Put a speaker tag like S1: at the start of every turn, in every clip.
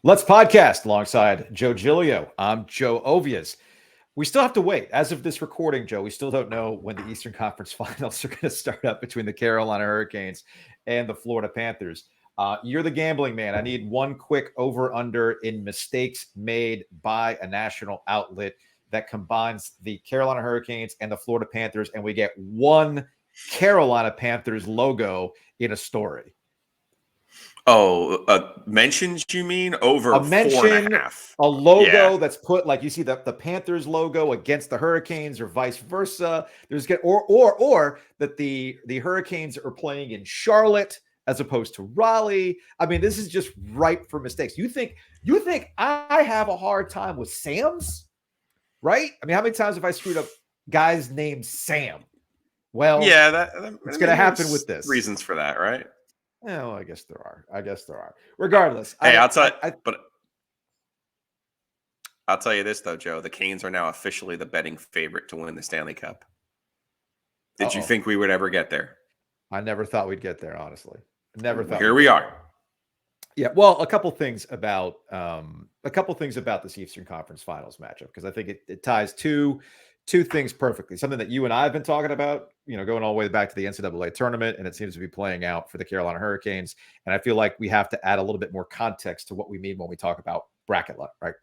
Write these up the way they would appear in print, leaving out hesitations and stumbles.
S1: Let's podcast alongside Joe Giglio. I'm Joe Ovies. We still have to wait. As of this recording, Joe, we still don't know when the Eastern Conference Finals are going to start up between the Carolina Hurricanes and the Florida Panthers. You're the gambling man. I need one quick over-under in mistakes made by a national outlet that combines the Carolina Hurricanes and the Florida Panthers, and we get one Carolina Panthers logo in a story.
S2: Oh, mentions you mean? Over
S1: A mention,
S2: 4.5.
S1: a logo that's put like you see the Panthers logo against the Hurricanes or vice versa. There's or that the Hurricanes are playing in Charlotte as opposed to Raleigh. I mean, this is just ripe for mistakes. You think I have a hard time with Sam's, right? I mean, how many times have I screwed up guys named Sam? Well,
S2: yeah,
S1: it's going to happen with this.
S2: Reasons for that, right?
S1: Oh, I guess there are. Regardless,
S2: hey, I'll tell you this though, Joe. The Canes are now officially the betting favorite to win the Stanley Cup. Did you think we would ever get there?
S1: I never thought we'd get there, honestly. Never thought.
S2: Here we are.
S1: Yeah, well, a couple things about this Eastern Conference Finals matchup, because I think it ties two things perfectly. Something that you and I have been talking about, going all the way back to the NCAA tournament, and it seems to be playing out for the Carolina Hurricanes. And I feel like we have to add a little bit more context to what we mean when we talk about bracket luck, right?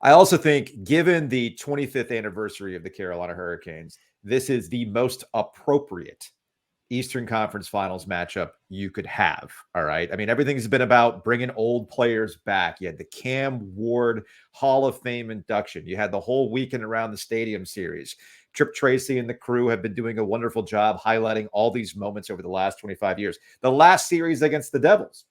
S1: I also think, given the 25th anniversary of the Carolina Hurricanes, this is the most appropriate Eastern Conference Finals matchup you could have. All right. I mean, everything's been about bringing old players back. You had the Cam Ward Hall of Fame induction. You had the whole weekend around the Stadium Series. Trip Tracy and the crew have been doing a wonderful job highlighting all these moments over the last 25 years. The last series against the Devils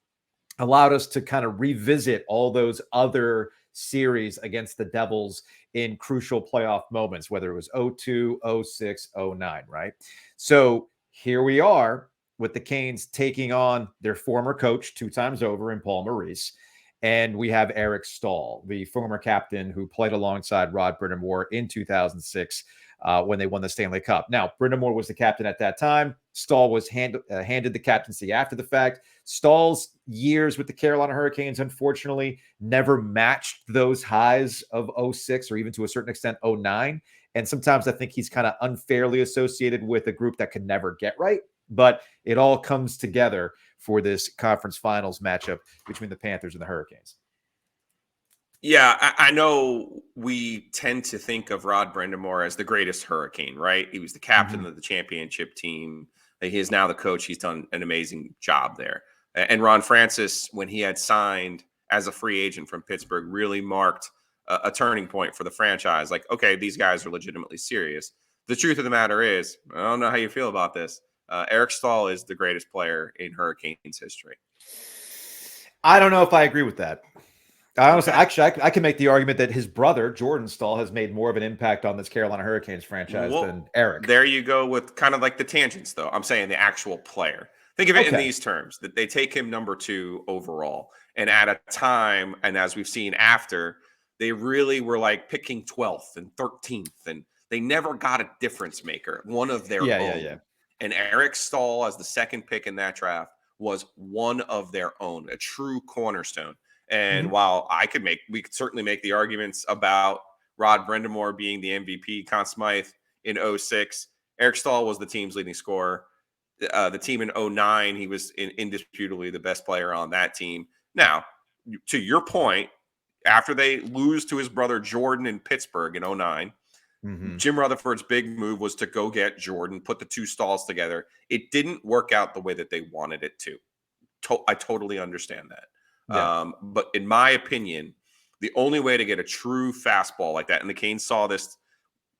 S1: allowed us to kind of revisit all those other series against the Devils in crucial playoff moments, whether it was 02, 06, 09, right? So here we are with the Canes taking on their former coach 2 times over in Paul Maurice. And we have Eric Staal, the former captain who played alongside Rod Brind'Amour in 2006 when they won the Stanley Cup. Now, Brind'Amour was the captain at that time. Staal was handed the captaincy after the fact. Staal's years with the Carolina Hurricanes, unfortunately, never matched those highs of 06 or even to a certain extent 09. And sometimes I think he's kind of unfairly associated with a group that could never get right. But it all comes together for this conference finals matchup between the Panthers and the Hurricanes.
S2: Yeah, I know we tend to think of Rod Brind'Amour as the greatest Hurricane, right? He was the captain of the championship team. He is now the coach. He's done an amazing job there. And Ron Francis, when he had signed as a free agent from Pittsburgh, really marked a turning point for the franchise. Like, okay, these guys are legitimately serious. The truth of the matter is, I don't know how you feel about this. Eric Staal is the greatest player in Hurricanes history.
S1: I don't know if I agree with that. Honestly, actually, I can make the argument that his brother, Jordan Staal, has made more of an impact on this Carolina Hurricanes franchise than Eric.
S2: There you go with kind of like the tangents, though. I'm saying the actual player. Think of it in these terms, that they take him number 2 overall. And at a time, and as we've seen after, they really were like picking 12th and 13th, and they never got a difference maker, one of their own.
S1: Yeah.
S2: And Eric Staal, as the second pick in that draft, was one of their own, a true cornerstone. And while we could certainly make the arguments about Rod Brind'Amour being the MVP, Conn Smythe in 06, Eric Staal was the team's leading scorer. The team in 09, he was indisputably the best player on that team. Now, to your point, after they lose to his brother Jordan in Pittsburgh in 09, Jim Rutherford's big move was to go get Jordan, put the 2 Staals together. It didn't work out the way that they wanted it to. I totally understand that. Yeah. But in my opinion, the only way to get a true fastball like that, and the Canes saw this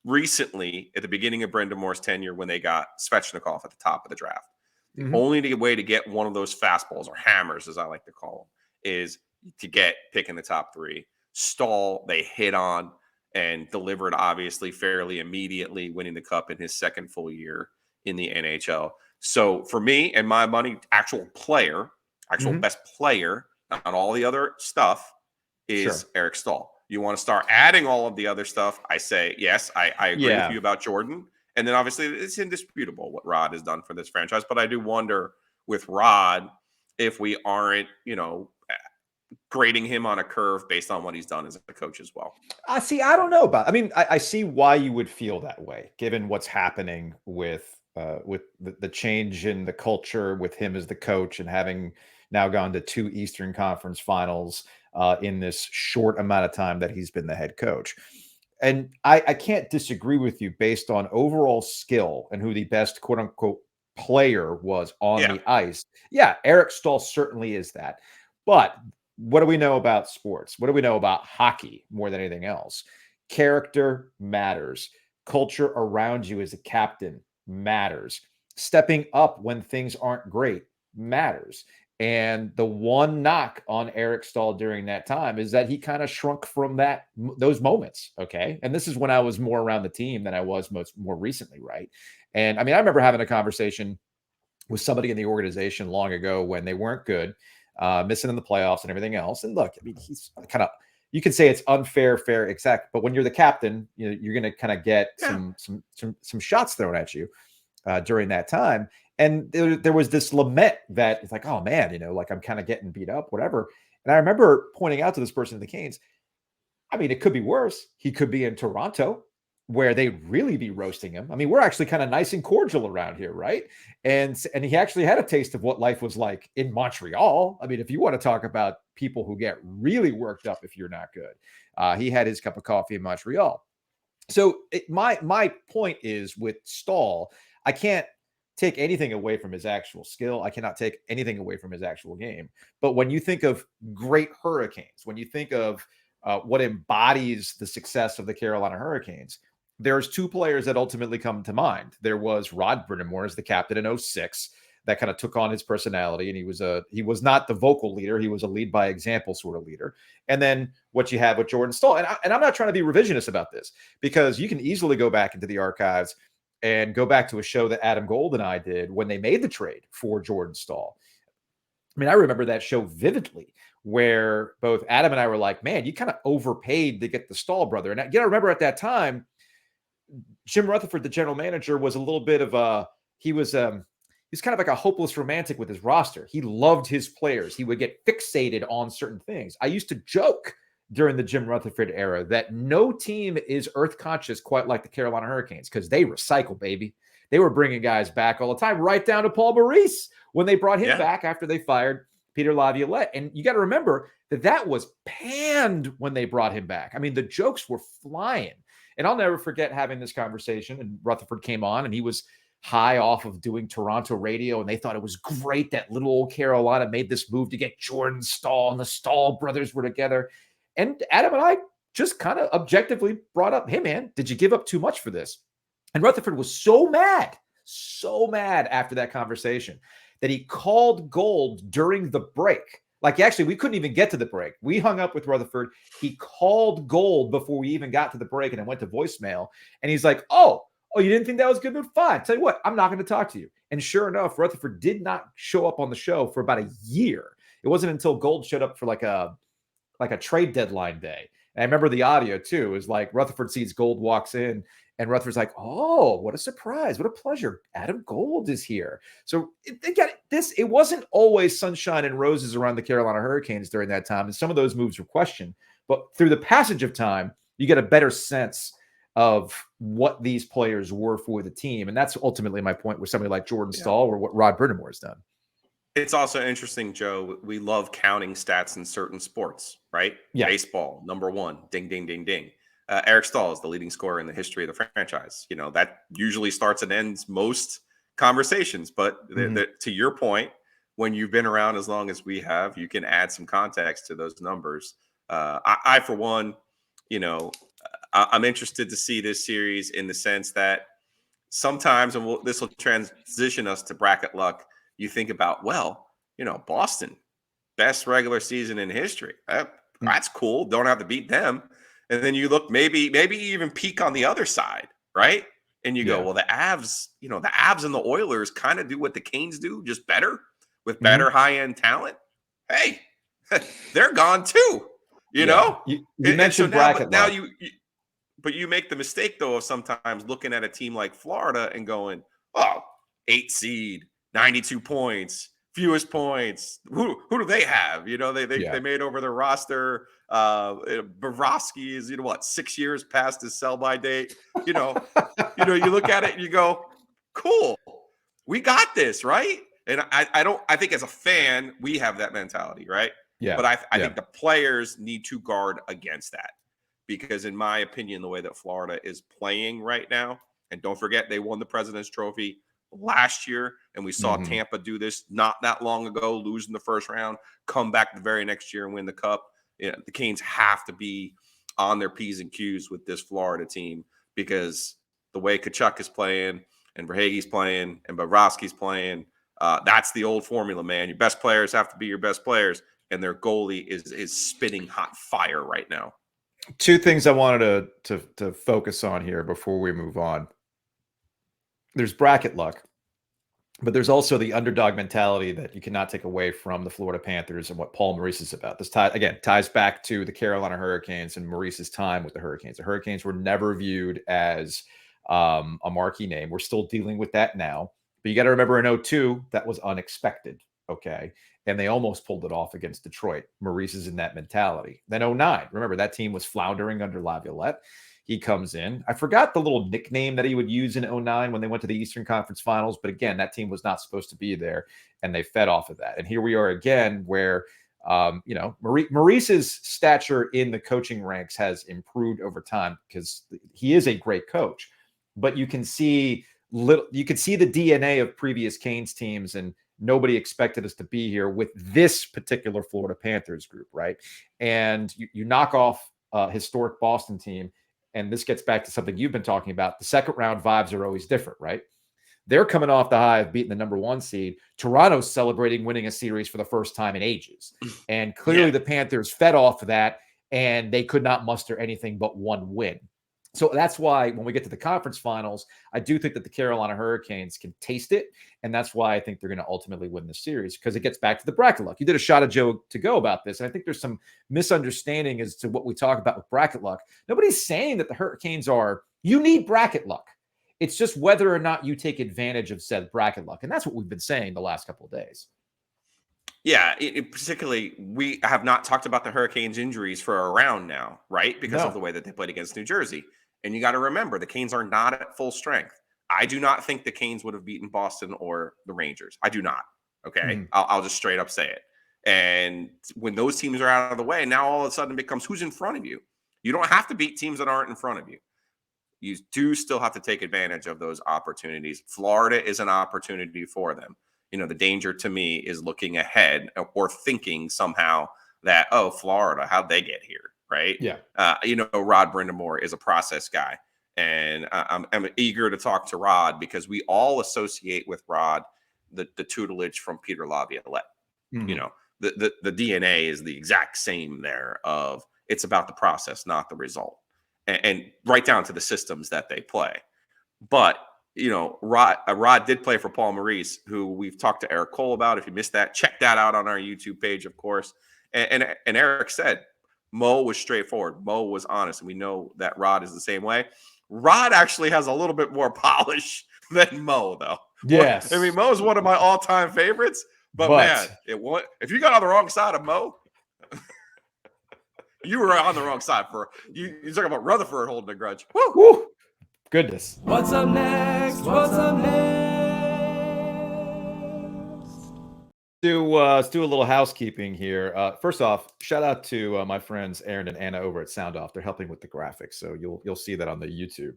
S2: recently at the beginning of Brind'Amour's tenure when they got Svechnikov at the top of the draft. The only way to get one of those fastballs, or hammers as I like to call them, is to get pick in the top 3. Staal, they hit on and delivered, obviously, fairly immediately, winning the Cup in his second full year in the NHL. So for me and my money, actual best player, not all the other stuff, is Eric Staal. You want to start adding all of the other stuff, I say, yes, I agree with you about Jordan. And then obviously it's indisputable what Rod has done for this franchise. But I do wonder with Rod if we aren't, grading him on a curve based on what he's done as a coach as well.
S1: See, I don't know about. I mean, I see why you would feel that way, given what's happening with the change in the culture with him as the coach and having now gone to 2 Eastern Conference Finals in this short amount of time that he's been the head coach. And I can't disagree with you based on overall skill and who the best quote unquote player was on the ice. Yeah, Eric Staal certainly is that. But what do we know about sports? What do we know about hockey more than anything else? Character matters. Culture around you as a captain matters. Stepping up when things aren't great matters. And the one knock on Eric Staal during that time is that he kind of shrunk from those moments. Okay. And this is when I was more around the team than I was more recently. Right. And I mean, I remember having a conversation with somebody in the organization long ago when they weren't good, missing in the playoffs and everything else. And look, I mean, he's kind of, you can say it's unfair, fair, exact, but when you're the captain, you know, you're going to kind of get some shots thrown at you during that time. And there was this lament that it's like, oh man, you know, like I'm kind of getting beat up, whatever. And I remember pointing out to this person in the Canes, I mean, it could be worse. He could be in Toronto where they'd really be roasting him. I mean, we're actually kind of nice and cordial around here, right? And he actually had a taste of what life was like in Montreal. I mean, if you want to talk about people who get really worked up if you're not good, he had his cup of coffee in Montreal. So my point is with Staal, I can't take anything away from his actual skill. I cannot take anything away from his actual game. But when you think of great Hurricanes, when you think of what embodies the success of the Carolina Hurricanes, there's 2 players that ultimately come to mind. There was Rod Brind'Amour as the captain in 2006 that kind of took on his personality. And he was not the vocal leader. He was a lead by example sort of leader. And then what you have with Jordan Staal. And I'm not trying to be revisionist about this because you can easily go back into the archives and go back to a show that Adam Gold and I did when they made the trade for Jordan Staal. I mean, I remember that show vividly where both Adam and I were like, man, you kind of overpaid to get the Staal brother. And I remember at that time, Jim Rutherford, the general manager, was a little bit of he was kind of like a hopeless romantic with his roster. He loved his players. He would get fixated on certain things. I used to joke during the Jim Rutherford era that no team is earth conscious quite like the Carolina Hurricanes because they recycle, baby. They were bringing guys back all the time, right down to Paul Maurice when they brought him back after they fired Peter Laviolette. And you got to remember that was panned when they brought him back. I mean, the jokes were flying. And I'll never forget having this conversation. And Rutherford came on and he was high off of doing Toronto radio. And they thought it was great that little old Carolina made this move to get Jordan Staal and the Staal brothers were together. And Adam and I just kind of objectively brought up, hey, man, did you give up too much for this? And Rutherford was so mad after that conversation that he called Gold during the break. Like, actually, we couldn't even get to the break. We hung up with Rutherford. He called Gold before we even got to the break, and it went to voicemail. And he's like, oh, you didn't think that was good? But fine. Tell you what, I'm not going to talk to you. And sure enough, Rutherford did not show up on the show for about a year. It wasn't until Gold showed up for like a trade deadline day. And I remember the audio too. It was like Rutherford sees Gold walks in and Rutherford's like, oh, what a surprise. What a pleasure. Adam Gold is here. So again, it wasn't always sunshine and roses around the Carolina Hurricanes during that time. And some of those moves were questioned. But through the passage of time, you get a better sense of what these players were for the team. And that's ultimately my point with somebody like Jordan Staal or what Rod Brind'Amour has done.
S2: It's also interesting, Joe. We love counting stats in certain sports, right?
S1: Yeah.
S2: Baseball, number 1, ding, ding, ding, ding. Eric Staal is the leading scorer in the history of the franchise. You know, that usually starts and ends most conversations. But to your point, when you've been around as long as we have, you can add some context to those numbers. I for one, you know, I'm interested to see this series in the sense that sometimes, and this will transition us to bracket luck, you think about, well, you know, Boston, best regular season in history. That's cool. Don't have to beat them. And then you look, maybe even peak on the other side, right? And you go, well, the Avs, you know, the Avs and the Oilers kind of do what the Canes do, just better with better high-end talent. Hey, they're gone too, you know?
S1: You mentioned bracket
S2: now but you make the mistake, though, of sometimes looking at a team like Florida and going, oh, 8 seed, 92 points, fewest points. Who do they have? You know, they made over their roster. Bobrovsky is, you know what, 6 years past his sell-by date. You know, you look at it and you go, cool, we got this, right? And I think as a fan, we have that mentality, right?
S1: Yeah.
S2: But I think the players need to guard against that, because in my opinion, the way that Florida is playing right now, and don't forget, they won the President's Trophy last year, and we saw Tampa do this not that long ago, lose in the first round, come back the very next year and win the Cup. You know, the Canes have to be on their P's and Q's with this Florida team, because the way Tkachuk is playing and Verhaeghe's playing and Bobrovsky's playing, that's the old formula, man. Your best players have to be your best players, and their goalie is spitting hot fire right now.
S1: Two things I wanted to focus on here before we move on. There's bracket luck, but there's also the underdog mentality that you cannot take away from the Florida Panthers and what Paul Maurice is about. This ties back to the Carolina Hurricanes and Maurice's time with the Hurricanes. The Hurricanes were never viewed as a marquee name. We're still dealing with that now. But you got to remember in 2002, that was unexpected. Okay. And they almost pulled it off against Detroit. Maurice is in that mentality. Then 2009, remember that team was floundering under Laviolette. He comes in. I forgot the little nickname that he would use in 2009 when they went to the Eastern Conference Finals. But again, that team was not supposed to be there, and they fed off of that. And here we are again where, Maurice's stature in the coaching ranks has improved over time because he is a great coach. But you can see the DNA of previous Canes teams, and nobody expected us to be here with this particular Florida Panthers group, right? And you knock off a historic Boston team. And this gets back to something you've been talking about. The second round vibes are always different, right? They're coming off the high of beating the number 1 seed. Toronto's celebrating winning a series for the first time in ages. And clearly the Panthers fed off of that, and they could not muster anything but one win. So that's why when we get to the conference finals, I do think that the Carolina Hurricanes can taste it. And that's why I think they're going to ultimately win the series, because it gets back to the bracket luck. You did a shot of Joe to go about this. And I think there's some misunderstanding as to what we talk about with bracket luck. Nobody's saying that the Hurricanes you need bracket luck. It's just whether or not you take advantage of said bracket luck. And that's what we've been saying the last couple of days.
S2: Yeah, particularly, we have not talked about the Hurricanes' injuries for a round now, right? Because of the way that they played against New Jersey. And you got to remember, the Canes are not at full strength. I do not think the Canes would have beaten Boston or the Rangers. I do not. Okay. I'll just straight up say it. And when those teams are out of the way, now all of a sudden it becomes who's in front of you. You don't have to beat teams that aren't in front of you. You do still have to take advantage of those opportunities. Florida is an opportunity for them. You know, the danger to me is looking ahead or thinking somehow that, oh, Florida, how'd they get here? Right.
S1: Yeah.
S2: Rod Brindamore is a process guy, and I'm eager to talk to Rod, because we all associate with Rod the tutelage from Peter Laviolette. You know, the DNA is the exact same there of it's about the process, not the result, and right down to the systems that they play. But Rod did play for Paul Maurice, who we've talked to Eric Cole about. If you missed that, check that out on our YouTube page, of course. And Eric said Mo was straightforward. Mo was honest. And we know that Rod is the same way. Rod actually has a little bit more polish than Mo, though.
S1: Yes.
S2: I mean, Mo is one of my all-time favorites. But man, if you got on the wrong side of Mo, you were on the wrong side for you. You're talking about Rutherford holding a grudge.
S1: Woo! Woo! Goodness.
S3: What's up next? What's up next?
S1: Let's do a little housekeeping here. First off, shout out to my friends Aaron and Anna over at Sound Off. They're helping with the graphics, so you'll see that on the YouTube.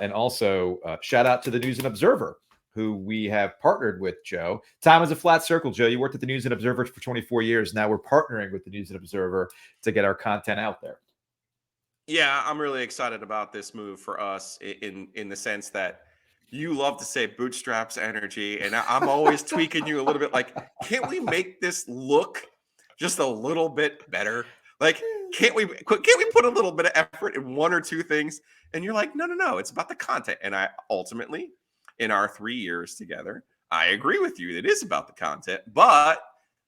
S1: And also shout out to the News and Observer, who we have partnered with, Joe. Time is a flat circle, Joe. You worked at the News and Observer for 24 years. Now we're partnering with the News and Observer to get our content out there.
S2: Yeah, I'm really excited about this move for us in the sense that you love to say bootstraps energy, and I'm always tweaking you a little bit. Like, can't we make this look just a little bit better? Like, can't we put a little bit of effort in one or two things? And you're like, no, it's about the content. And I ultimately, in our 3 years together, I agree with you. It is about the content, but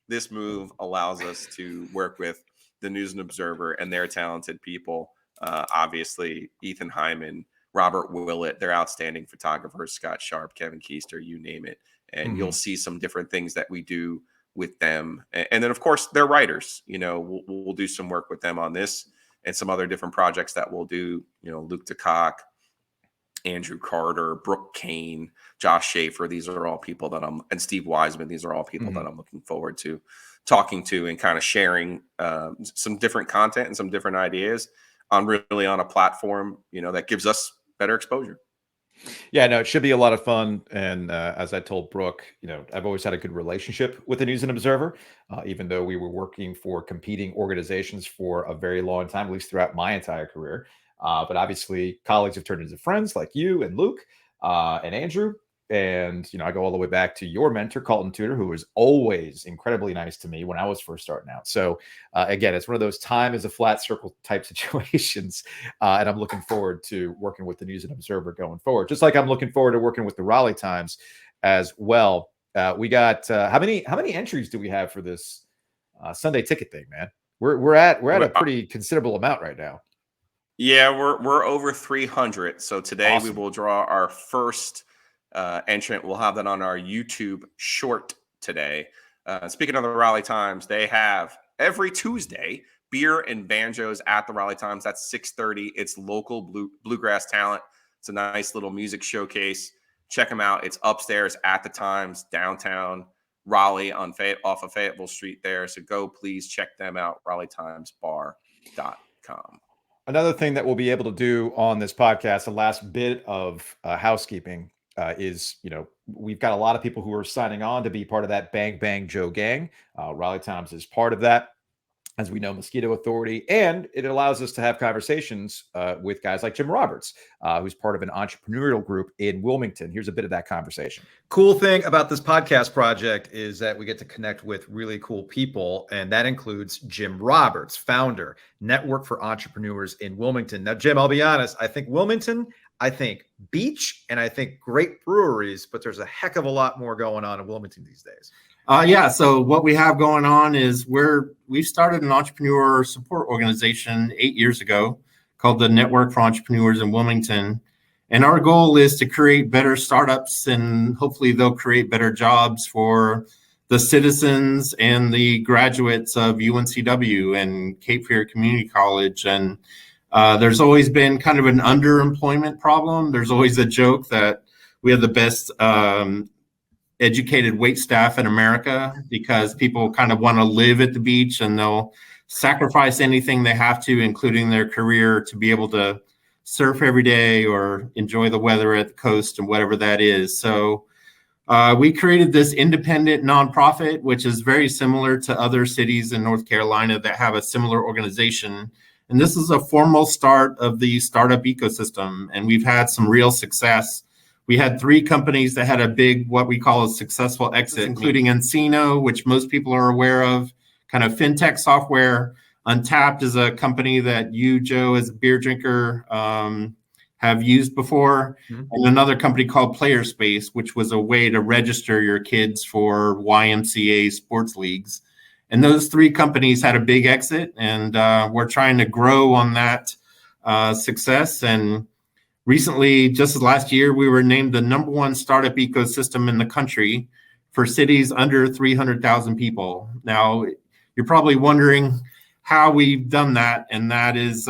S2: this move allows us to work with the News and Observer and their talented people. Obviously, Ethan Hyman, Robert Willett, they're outstanding photographers, Scott Sharp, Kevin Keister, you name it. and you'll see some different things that we do with them. And then, of course, they're writers. We'll do some work with them on this and some other different projects that we'll do. Luke DeCock, Andrew Carter, Brooke Kane, Josh Schaefer. These are all people and Steve Wiseman. These are all people that I'm looking forward to talking to and kind of sharing some different content and some different ideas on a platform, that gives us better exposure.
S1: Yeah, no, it should be a lot of fun. And as I told Brooke, I've always had a good relationship with the News and Observer, even though we were working for competing organizations for a very long time, at least throughout my entire career. But obviously, colleagues have turned into friends like you and Luke and Andrew. And, I go all the way back to your mentor, Colton Tudor, who was always incredibly nice to me when I was first starting out. So, again, it's one of those time is a flat circle type situations. And I'm looking forward to working with the News and Observer going forward, just like I'm looking forward to working with the Raleigh Times as well. We got how many entries do we have for this Sunday ticket thing, man? We're at a pretty considerable amount right now.
S2: Yeah, we're over 300. So today
S1: Awesome.
S2: We will draw our first entrant. We'll have that on our YouTube short today. Speaking of the Raleigh Times, they have every Tuesday beer and banjos at the Raleigh Times. That's 6:30. It's local bluegrass talent. It's a nice little music showcase. Check them out. It's upstairs at the Times, downtown Raleigh off of Fayetteville Street there. So go please check them out, RaleighTimesBar.com.
S1: Another thing that we'll be able to do on this podcast, the last bit of housekeeping, is, we've got a lot of people who are signing on to be part of that Bang Bang Joe gang. Raleigh Times is part of that, as we know, Mosquito Authority, and it allows us to have conversations with guys like Jim Roberts, who's part of an entrepreneurial group in Wilmington. Here's a bit of that conversation. Cool thing about this podcast project is that we get to connect with really cool people, and that includes Jim Roberts, founder, Network for Entrepreneurs in Wilmington. Now, Jim, I'll be honest, I think Wilmington, I think beach, and I think great breweries, but there's a heck of a lot more going on in Wilmington these days.
S4: So what we have going on is we've started an entrepreneur support organization 8 years ago called the Network for Entrepreneurs in Wilmington. And our goal is to create better startups, and hopefully they'll create better jobs for the citizens and the graduates of UNCW and Cape Fear Community College. And there's always been kind of an underemployment problem. There's always a joke that we have the best educated wait staff in America because people kind of want to live at the beach and they'll sacrifice anything they have to, including their career, to be able to surf every day or enjoy the weather at the coast and whatever that is. So we created this independent nonprofit, which is very similar to other cities in North Carolina that have a similar organization. And this is a formal start of the startup ecosystem. And we've had some real success. We had 3 companies that had a big, what we call a successful exit, including Encino, which most people are aware of, kind of fintech software. Untapped is a company that you, Joe, as a beer drinker, have used before. And another company called Player Space, which was a way to register your kids for YMCA sports leagues. And those 3 companies had a big exit, and we're trying to grow on that success. And recently, just last year, we were named the #1 startup ecosystem in the country for cities under 300,000 people. Now, you're probably wondering how we've done that, and that is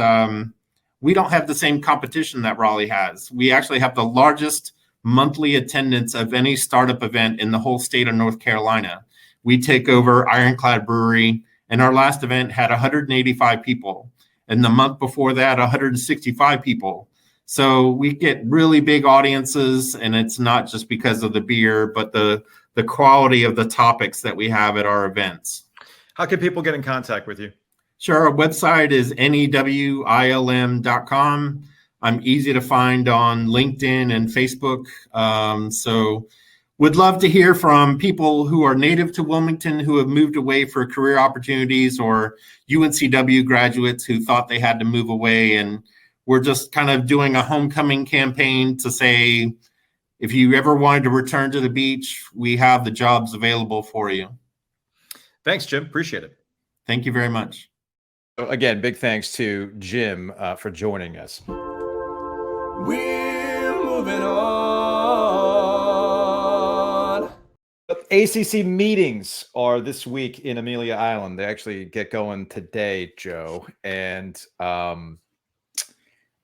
S4: we don't have the same competition that Raleigh has. We actually have the largest monthly attendance of any startup event in the whole state of North Carolina. We take over Ironclad Brewery, and our last event had 185 people. And the month before that, 165 people. So we get really big audiences, and it's not just because of the beer, but the quality of the topics that we have at our events.
S1: How can people get in contact with you?
S4: Sure. Our website is newilm.com. I'm easy to find on LinkedIn and Facebook. So would love to hear from people who are native to Wilmington, who have moved away for career opportunities, or UNCW graduates who thought they had to move away. And we're just kind of doing a homecoming campaign to say, if you ever wanted to return to the beach, we have the jobs available for you.
S1: Thanks, Jim. Appreciate it.
S4: Thank you very much.
S1: So again, big thanks to Jim for joining us.
S3: We're moving on.
S1: ACC meetings are this week in Amelia Island. They actually get going today, Joe. And I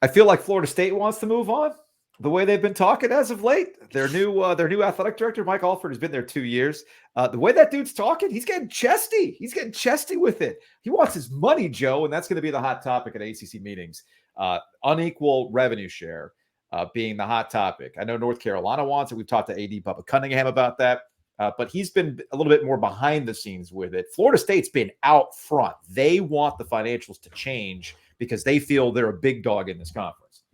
S1: feel like Florida State wants to move on the way they've been talking as of late. Their new athletic director, Mike Alford, has been there 2 years. The way that dude's talking, he's getting chesty. He's getting chesty with it. He wants his money, Joe, and that's going to be the hot topic at ACC meetings. Unequal revenue share being the hot topic. I know North Carolina wants it. We've talked to AD Bubba Cunningham about that. But he's been a little bit more behind the scenes with it. Florida State's been out front. They want the financials to change because they feel they're a big dog in this conference.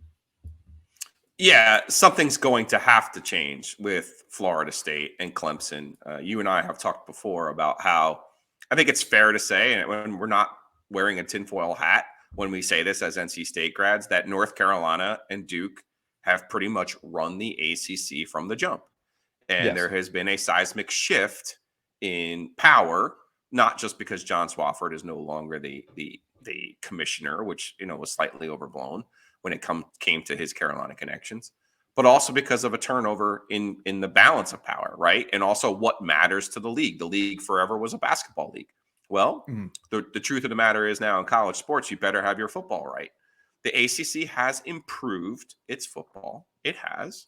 S2: Yeah, something's going to have to change with Florida State and Clemson. You and I have talked before about how I think it's fair to say, and when we're not wearing a tinfoil hat when we say this as NC State grads, that North Carolina and Duke have pretty much run the ACC from the jump. And
S1: Yes.
S2: there has been a seismic shift in power, not just because John Swofford is no longer the commissioner, which was slightly overblown when it came to his Carolina connections, but also because of a turnover in the balance of power, right? And also what matters to the league. The league forever was a basketball league. Well, the truth of the matter is now in college sports, you better have your football right. The ACC has improved its football. It has.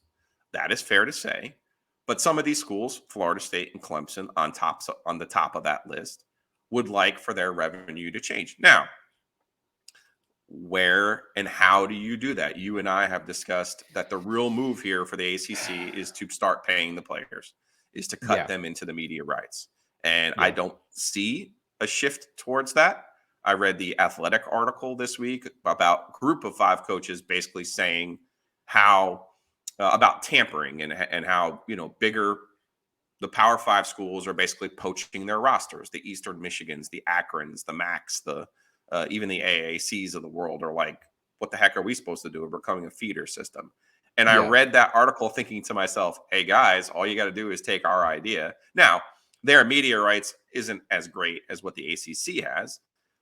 S2: That is fair to say. But some of these schools, Florida State and Clemson, on the top of that list, would like for their revenue to change. Now, where and how do you do that? You and I have discussed that the real move here for the ACC is to start paying the players, is to cut them into the media rights. And I don't see a shift towards that. I read the Athletic article this week about a group of 5 coaches basically saying how about tampering and how bigger the Power 5 schools are basically poaching their rosters. The Eastern Michigans, the Akrons, the Macs, even the AACs of the world are like, what the heck are we supposed to do? We're becoming a feeder system. And I read that article thinking to myself, hey guys, all you got to do is take our idea. Now, their media rights isn't as great as what the ACC has,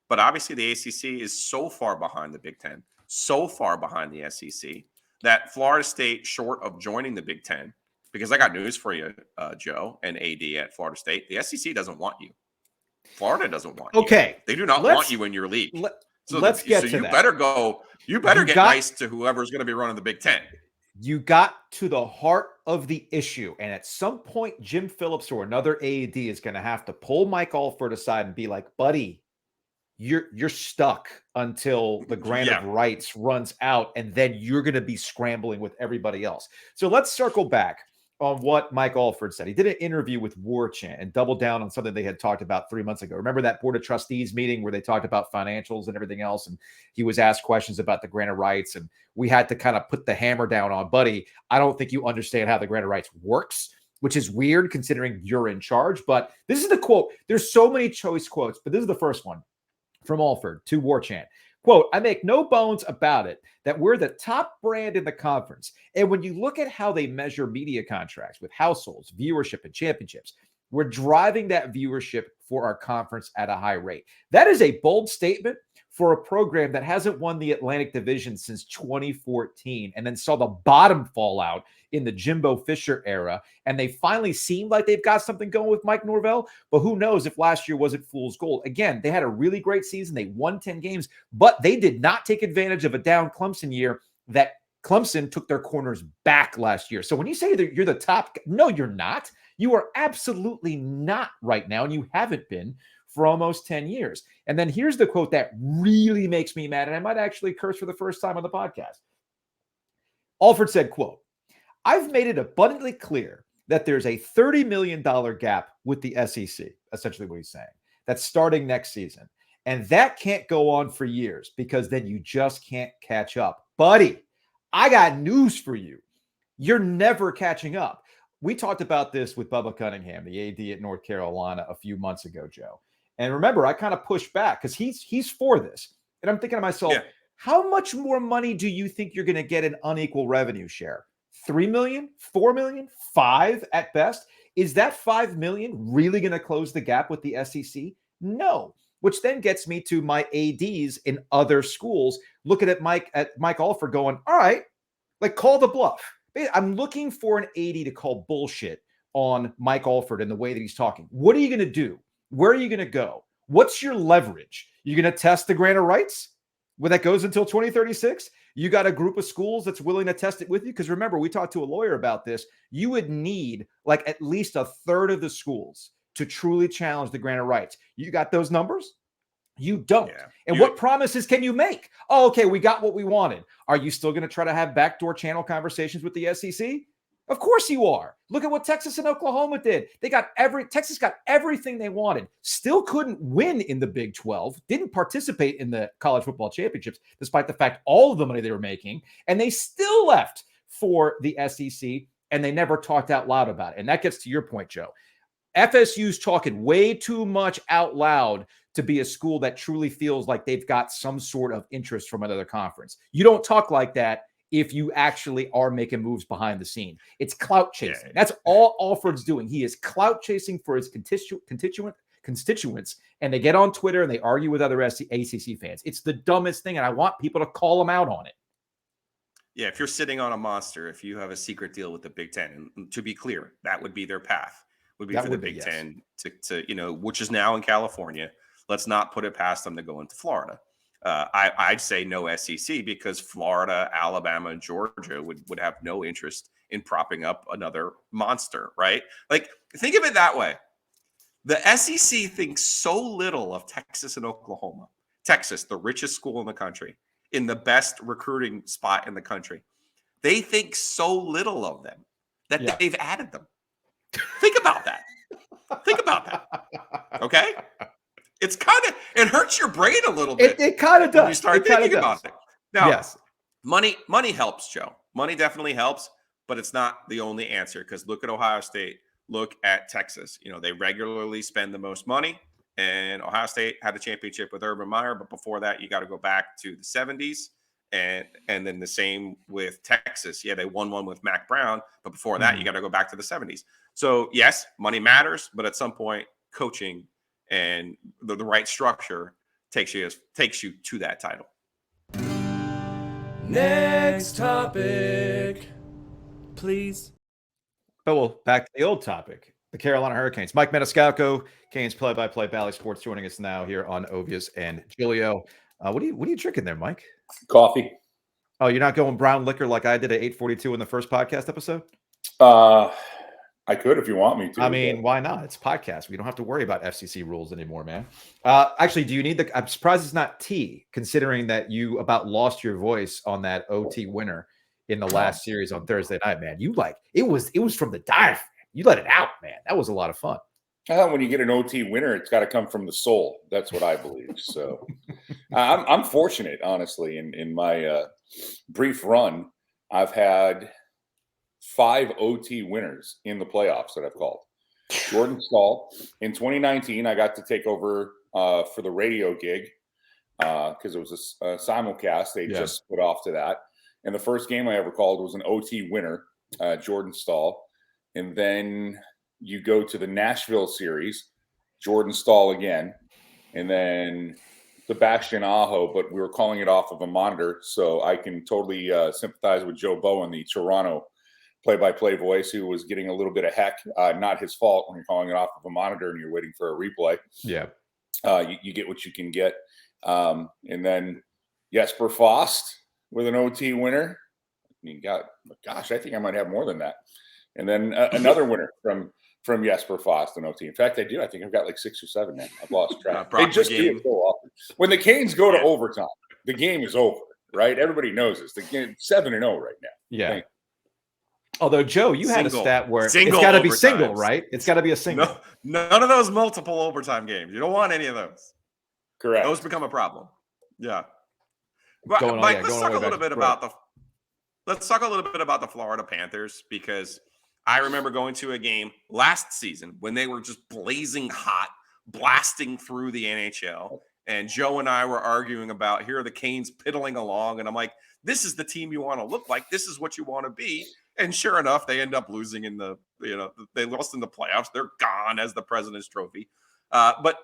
S2: but obviously the ACC is so far behind the Big Ten, so far behind the SEC, that Florida State, short of joining the Big Ten, because I got news for you, Joe and AD at Florida State, the SEC doesn't want you. Florida doesn't want you.
S1: Okay.
S2: They do not want you in your league.
S1: Let's get to
S2: you
S1: that.
S2: better go. You better get nice to whoever's going to be running the Big Ten.
S1: You got to the heart of the issue. And at some point, Jim Phillips or another AD is going to have to pull Mike Alford aside and be like, buddy, you're stuck until the grant of rights runs out, and then you're going to be scrambling with everybody else. So let's circle back on what Mike Alford said. He did an interview with War Chant and doubled down on something they had talked about 3 months ago. Remember that Board of Trustees meeting where they talked about financials and everything else? And he was asked questions about the grant of rights, and we had to kind of put the hammer down on, buddy, I don't think you understand how the grant of rights works, which is weird considering you're in charge. But this is the quote. There's so many choice quotes, but this is the first one from Alford to War Chant. Quote, I make no bones about it that we're the top brand in the conference. And when you look at how they measure media contracts with households, viewership, and championships, we're driving that viewership for our conference at a high rate. That is a bold statement for a program that hasn't won the Atlantic Division since 2014 and then saw the bottom fall out in the Jimbo Fisher era. And they finally seem like they've got something going with Mike Norvell, but who knows if last year wasn't fool's gold. Again, they had a really great season. They won 10 games, but they did not take advantage of a down Clemson year that Clemson took their corners back last year. So when you say that you're the top, no, you're not. You are absolutely not right now, and you haven't been for almost 10 years. And then here's the quote that really makes me mad, and I might actually curse for the first time on the podcast. Alford said, quote, I've made it abundantly clear that there's a $30 million gap with the SEC, essentially what he's saying, that's starting next season. And that can't go on for years because then you just can't catch up. Buddy, I got news for you. You're never catching up. We talked about this with Bubba Cunningham, the AD at North Carolina, a few months ago, Joe. And remember, I kind of pushed back because he's for this. And I'm thinking to myself, how much more money do you think you're going to get in unequal revenue share? 3 million, 4 million, 5 at best? Is that 5 million really going to close the gap with the SEC? No. Which then gets me to my ADs in other schools looking at Mike Alford going, all right, like call the bluff. I'm looking for an AD to call bullshit on Mike Alford and the way that he's talking. What are you going to do? Where are you going to go? What's your leverage? You're going to test the grant of rights? Well, that goes until 2036. You got a group of schools that's willing to test it with you. Because remember, we talked to a lawyer about this. You would need like at least a third of the schools to truly challenge the grant of rights. You got those numbers? You don't.
S2: Yeah.
S1: And what promises can you make? Oh, okay, we got what we wanted. Are you still going to try to have backdoor channel conversations with the SEC? Of course you are. Look at what Texas and Oklahoma did. Texas got everything they wanted. Still couldn't win in the Big 12. Didn't participate in the college football championships, despite the fact all of the money they were making. And they still left for the SEC, and they never talked out loud about it. And that gets to your point, Joe. FSU's talking way too much out loud to be a school that truly feels like they've got some sort of interest from another conference. You don't talk like that if you actually are making moves behind the scene. It's clout chasing. That's all Alford's doing. He is clout chasing for his constituents, and they get on Twitter and they argue with other ACC fans. It's the dumbest thing, and I want people to call them out on it.
S2: Yeah, if you're sitting on a monster, if you have a secret deal with the Big Ten, and to be clear, that would be their path, would be for the Big Ten to which is now in California. Let's not put it past them to go into Florida. I'd say no SEC because Florida, Alabama, and Georgia would have no interest in propping up another monster, right? Like, think of it that way. The SEC thinks so little of Texas and Oklahoma. Texas, the richest school in the country, in the best recruiting spot in the country. They think so little of them that they've added them. Think about that. Think about that. Okay? It's it hurts your brain a little bit.
S1: It kind of does.
S2: When you start thinking about it. Now,
S1: yes.
S2: Money helps, Joe. Money definitely helps, but it's not the only answer because look at Ohio State. Look at Texas. They regularly spend the most money, and Ohio State had a championship with Urban Meyer, but before that, you got to go back to the 70s, and then the same with Texas. Yeah, they won one with Mac Brown, but before that, you got to go back to the 70s. So, yes, money matters, but at some point, coaching and the right structure takes you to that title.
S3: Next topic, please.
S1: Oh, well, back to the old topic, the Carolina Hurricanes. Mike Maniscalco, Canes play-by-play, Bally Sports, joining us now here on Ovies and Giglio. What are you drinking there, Mike?
S5: Coffee.
S1: Oh, you're not going brown liquor like I did at 8:42 in the first podcast episode?
S5: I could if you want me to.
S1: I mean, why not? It's a podcast. We don't have to worry about FCC rules anymore, man. Actually, do you need I'm surprised it's not tea, considering that you about lost your voice on that OT winner in the last series on Thursday night, man. You it was from the diaphragm. You let it out, man. That was a lot of fun.
S5: When you get an OT winner, it's got to come from the soul. That's what I believe. So I'm fortunate, honestly. In my brief run, I've had 5 OT winners in the playoffs that I've called. Jordan Staal. In 2019, I got to take over for the radio gig because it was a simulcast. They just put off to that. And the first game I ever called was an OT winner, Jordan Staal. And then you go to the Nashville series, Jordan Staal again. And then Sebastian Aho, but we were calling it off of a monitor. So I can totally sympathize with Joe Bowen, the Toronto play-by-play voice, who was getting a little bit of heck. Not his fault when you're calling it off of a monitor and you're waiting for a replay.
S1: Yeah.
S5: You get what you can get. And then Jesper Fost with an OT winner. I think I might have more than that. And then another winner from Jesper Fost and OT. In fact, I do. I think I've got like 6 or 7 now. I've lost track. They just do it so often. When the Canes go to overtime, the game is over, right? Everybody knows this. The game 7-0 right now.
S1: Yeah. Although, Joe, you had a stat where it's got to be single, right? It's got to be a single.
S2: No, none of those multiple overtime games. You don't want any of those.
S5: Correct.
S2: Those become a problem. Yeah. Mike, let's talk a little bit about the Florida Panthers, because I remember going to a game last season when they were just blazing hot, blasting through the NHL. And Joe and I were arguing about, here are the Canes piddling along. And I'm like, this is the team you want to look like. This is what you want to be. And sure enough, they end up losing they lost in the playoffs. They're gone as the President's Trophy. But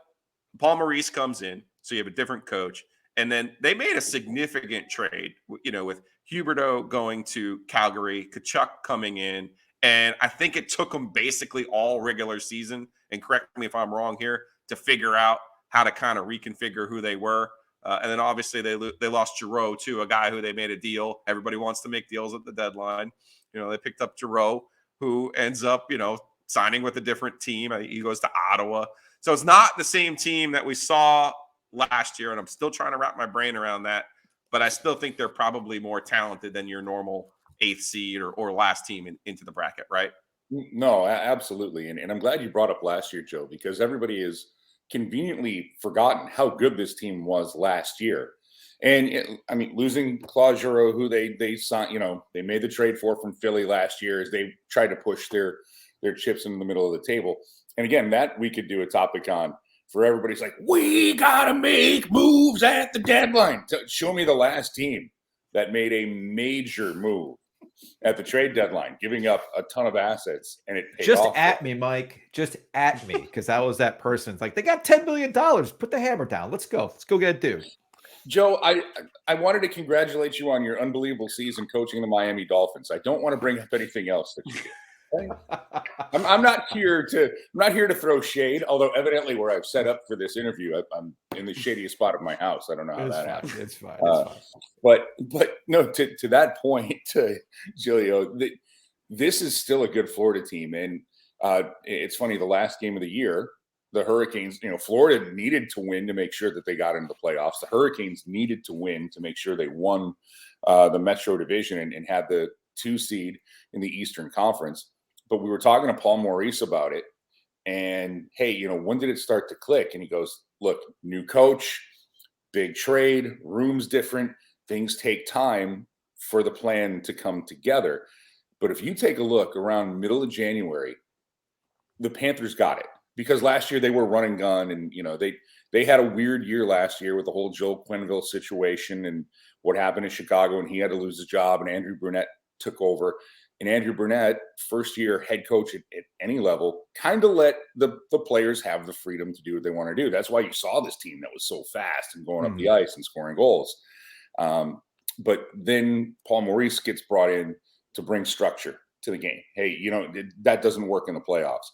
S2: Paul Maurice comes in, so you have a different coach. And then they made a significant trade, with Huberdeau going to Calgary, Kachuk coming in, And I think it took them basically all regular season, and correct me if I'm wrong here, to figure out how to kind of reconfigure who they were. And then obviously they lost Giroux too, a guy who they made a deal. Everybody wants to make deals at the deadline. They picked up Giroux, who ends up, signing with a different team. I think he goes to Ottawa. So it's not the same team that we saw last year, and I'm still trying to wrap my brain around that. But I still think they're probably more talented than your normal 8th seed or last team into the bracket, right?
S5: No, absolutely. And I'm glad you brought up last year, Joe, because everybody is conveniently forgotten how good this team was last year. And losing Claude Giroux, who they signed, they made the trade for from Philly last year, as they tried to push their chips into the middle of the table. And again, that we could do a topic on for everybody's like, we gotta make moves at the deadline. Show me the last team that made a major move at the trade deadline, giving up a ton of assets, and it paid
S1: just
S5: off.
S1: At me, Mike. Just at me, because I was that person. It's like, they got $10 million. Put the hammer down. Let's go. Let's go get it, dude.
S5: Joe, I wanted to congratulate you on your unbelievable season coaching the Miami Dolphins. I don't want to bring up anything else that you did. I'm not here to throw shade, although evidently where I've set up for this interview, I'm in the shadiest spot of my house. I don't know how that happened.
S1: It's fine.
S5: But no, to that point, Giglio, this is still a good Florida team. And it's funny, the last game of the year, the Hurricanes, Florida needed to win to make sure that they got into the playoffs. The Hurricanes needed to win to make sure they won the Metro Division and had the 2 seed in the Eastern Conference. But we were talking to Paul Maurice about it. And, hey, when did it start to click? And he goes, look, new coach, big trade, room's different. Things take time for the plan to come together. But if you take a look around middle of January, the Panthers got it. Because last year they were run and gun, and they had a weird year last year with the whole Joe Quenneville situation and what happened in Chicago, and he had to lose his job, and Andrew Brunette took over. And Andrew Brunette, first year head coach at any level, kind of let the players have the freedom to do what they want to do. That's why you saw this team that was so fast and going up the ice and scoring goals. But then Paul Maurice gets brought in to bring structure to the game. Hey, that doesn't work in the playoffs.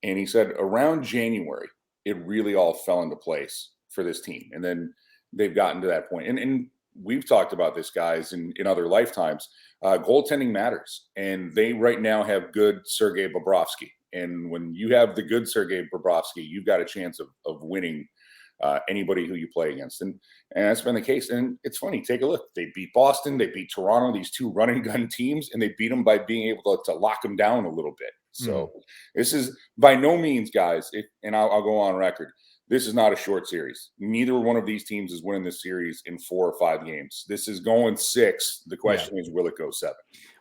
S5: And he said around January, it really all fell into place for this team. And then they've gotten to that point. And we've talked about this, guys, in other lifetimes. Goaltending matters. And they right now have good Sergei Bobrovsky. And when you have the good Sergei Bobrovsky, you've got a chance of winning anybody who you play against. And that's been the case. And it's funny, take a look. They beat Boston. They beat Toronto, these 2 running gun teams, and they beat them by being able to lock them down a little bit. So this is by no means, guys, and I'll go on record, this is not a short series. Neither one of these teams is winning this series in 4 or 5 games. This is going 6. The question is, will it go 7?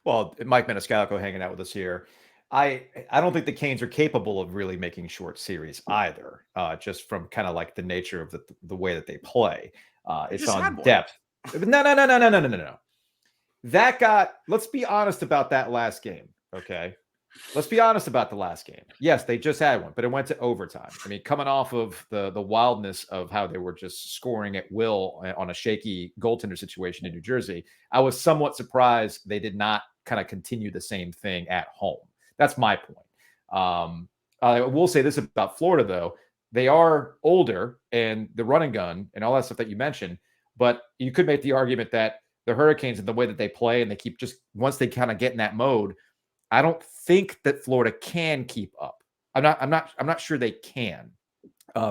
S1: Well, Mike Maniscalco hanging out with us here. I don't think the Canes are capable of really making short series either, just from kind of like the nature of the way that they play. It's on depth. No. Let's be honest about that last game, okay? Let's be honest about the last game. Yes, they just had one, but it went to overtime. Coming off of the wildness of how they were just scoring at will on a shaky goaltender situation in New Jersey, I was somewhat surprised they did not kind of continue the same thing at home. That's my point. I will say this about Florida, though. They are older and the run and gun and all that stuff that you mentioned, but you could make the argument that the Hurricanes and the way that they play and they keep just once they kind of get in that mode, I don't think that Florida can keep up. I'm not sure they can.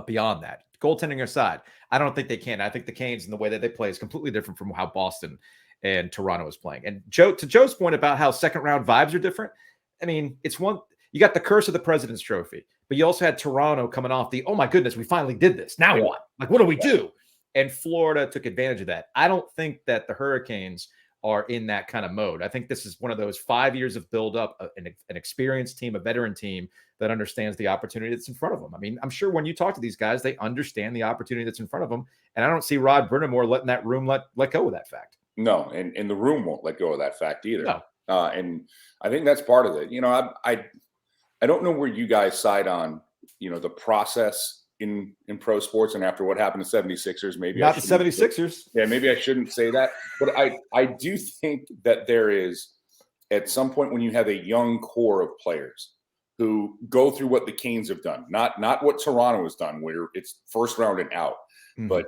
S1: Beyond that, goaltending aside, I don't think they can. I think the Canes and the way that they play is completely different from how Boston and Toronto is playing. And to Joe's point about how second round vibes are different, it's one. You got the curse of the President's Trophy, but you also had Toronto coming off the, oh my goodness, we finally did this. Now what? Like, what do we do? And Florida took advantage of that. I don't think that the Hurricanes are in that kind of mode. I think this is one of those 5 years of build-up, an experienced team, a veteran team that understands the opportunity that's in front of them. I'm sure when you talk to these guys, they understand the opportunity that's in front of them, and I don't see Rod Brind'Amour letting that room let go of that fact.
S5: No, and the room won't let go of that fact either.
S1: No.
S5: And I think that's part of it. I don't know where you guys side on, the process in pro sports, and after what happened to 76ers, maybe
S1: not the 76ers.
S5: Yeah, maybe I shouldn't say that, but I do think that there is at some point when you have a young core of players who go through what the Canes have done, not what Toronto has done, where it's first round and out, but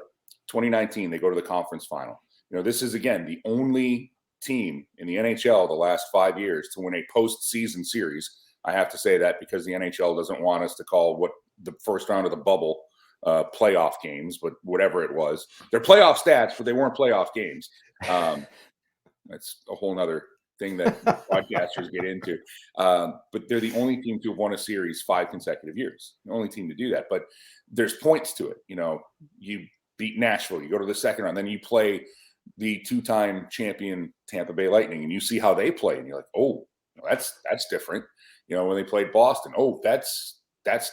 S5: 2019, they go to the conference final. This is, again, the only team in the NHL the last 5 years to win a postseason series. I have to say that because the NHL doesn't want us to call what the first round of the bubble playoff games, but whatever it was. They're playoff stats, but they weren't playoff games. That's a whole nother thing that podcasters get into. But they're the only team to have won a series 5 consecutive years. The only team to do that. But there's points to it. You beat Nashville, you go to the second round, then you play the 2-time champion Tampa Bay Lightning, and you see how they play, and you're like, oh, that's different. When they played Boston, oh, that's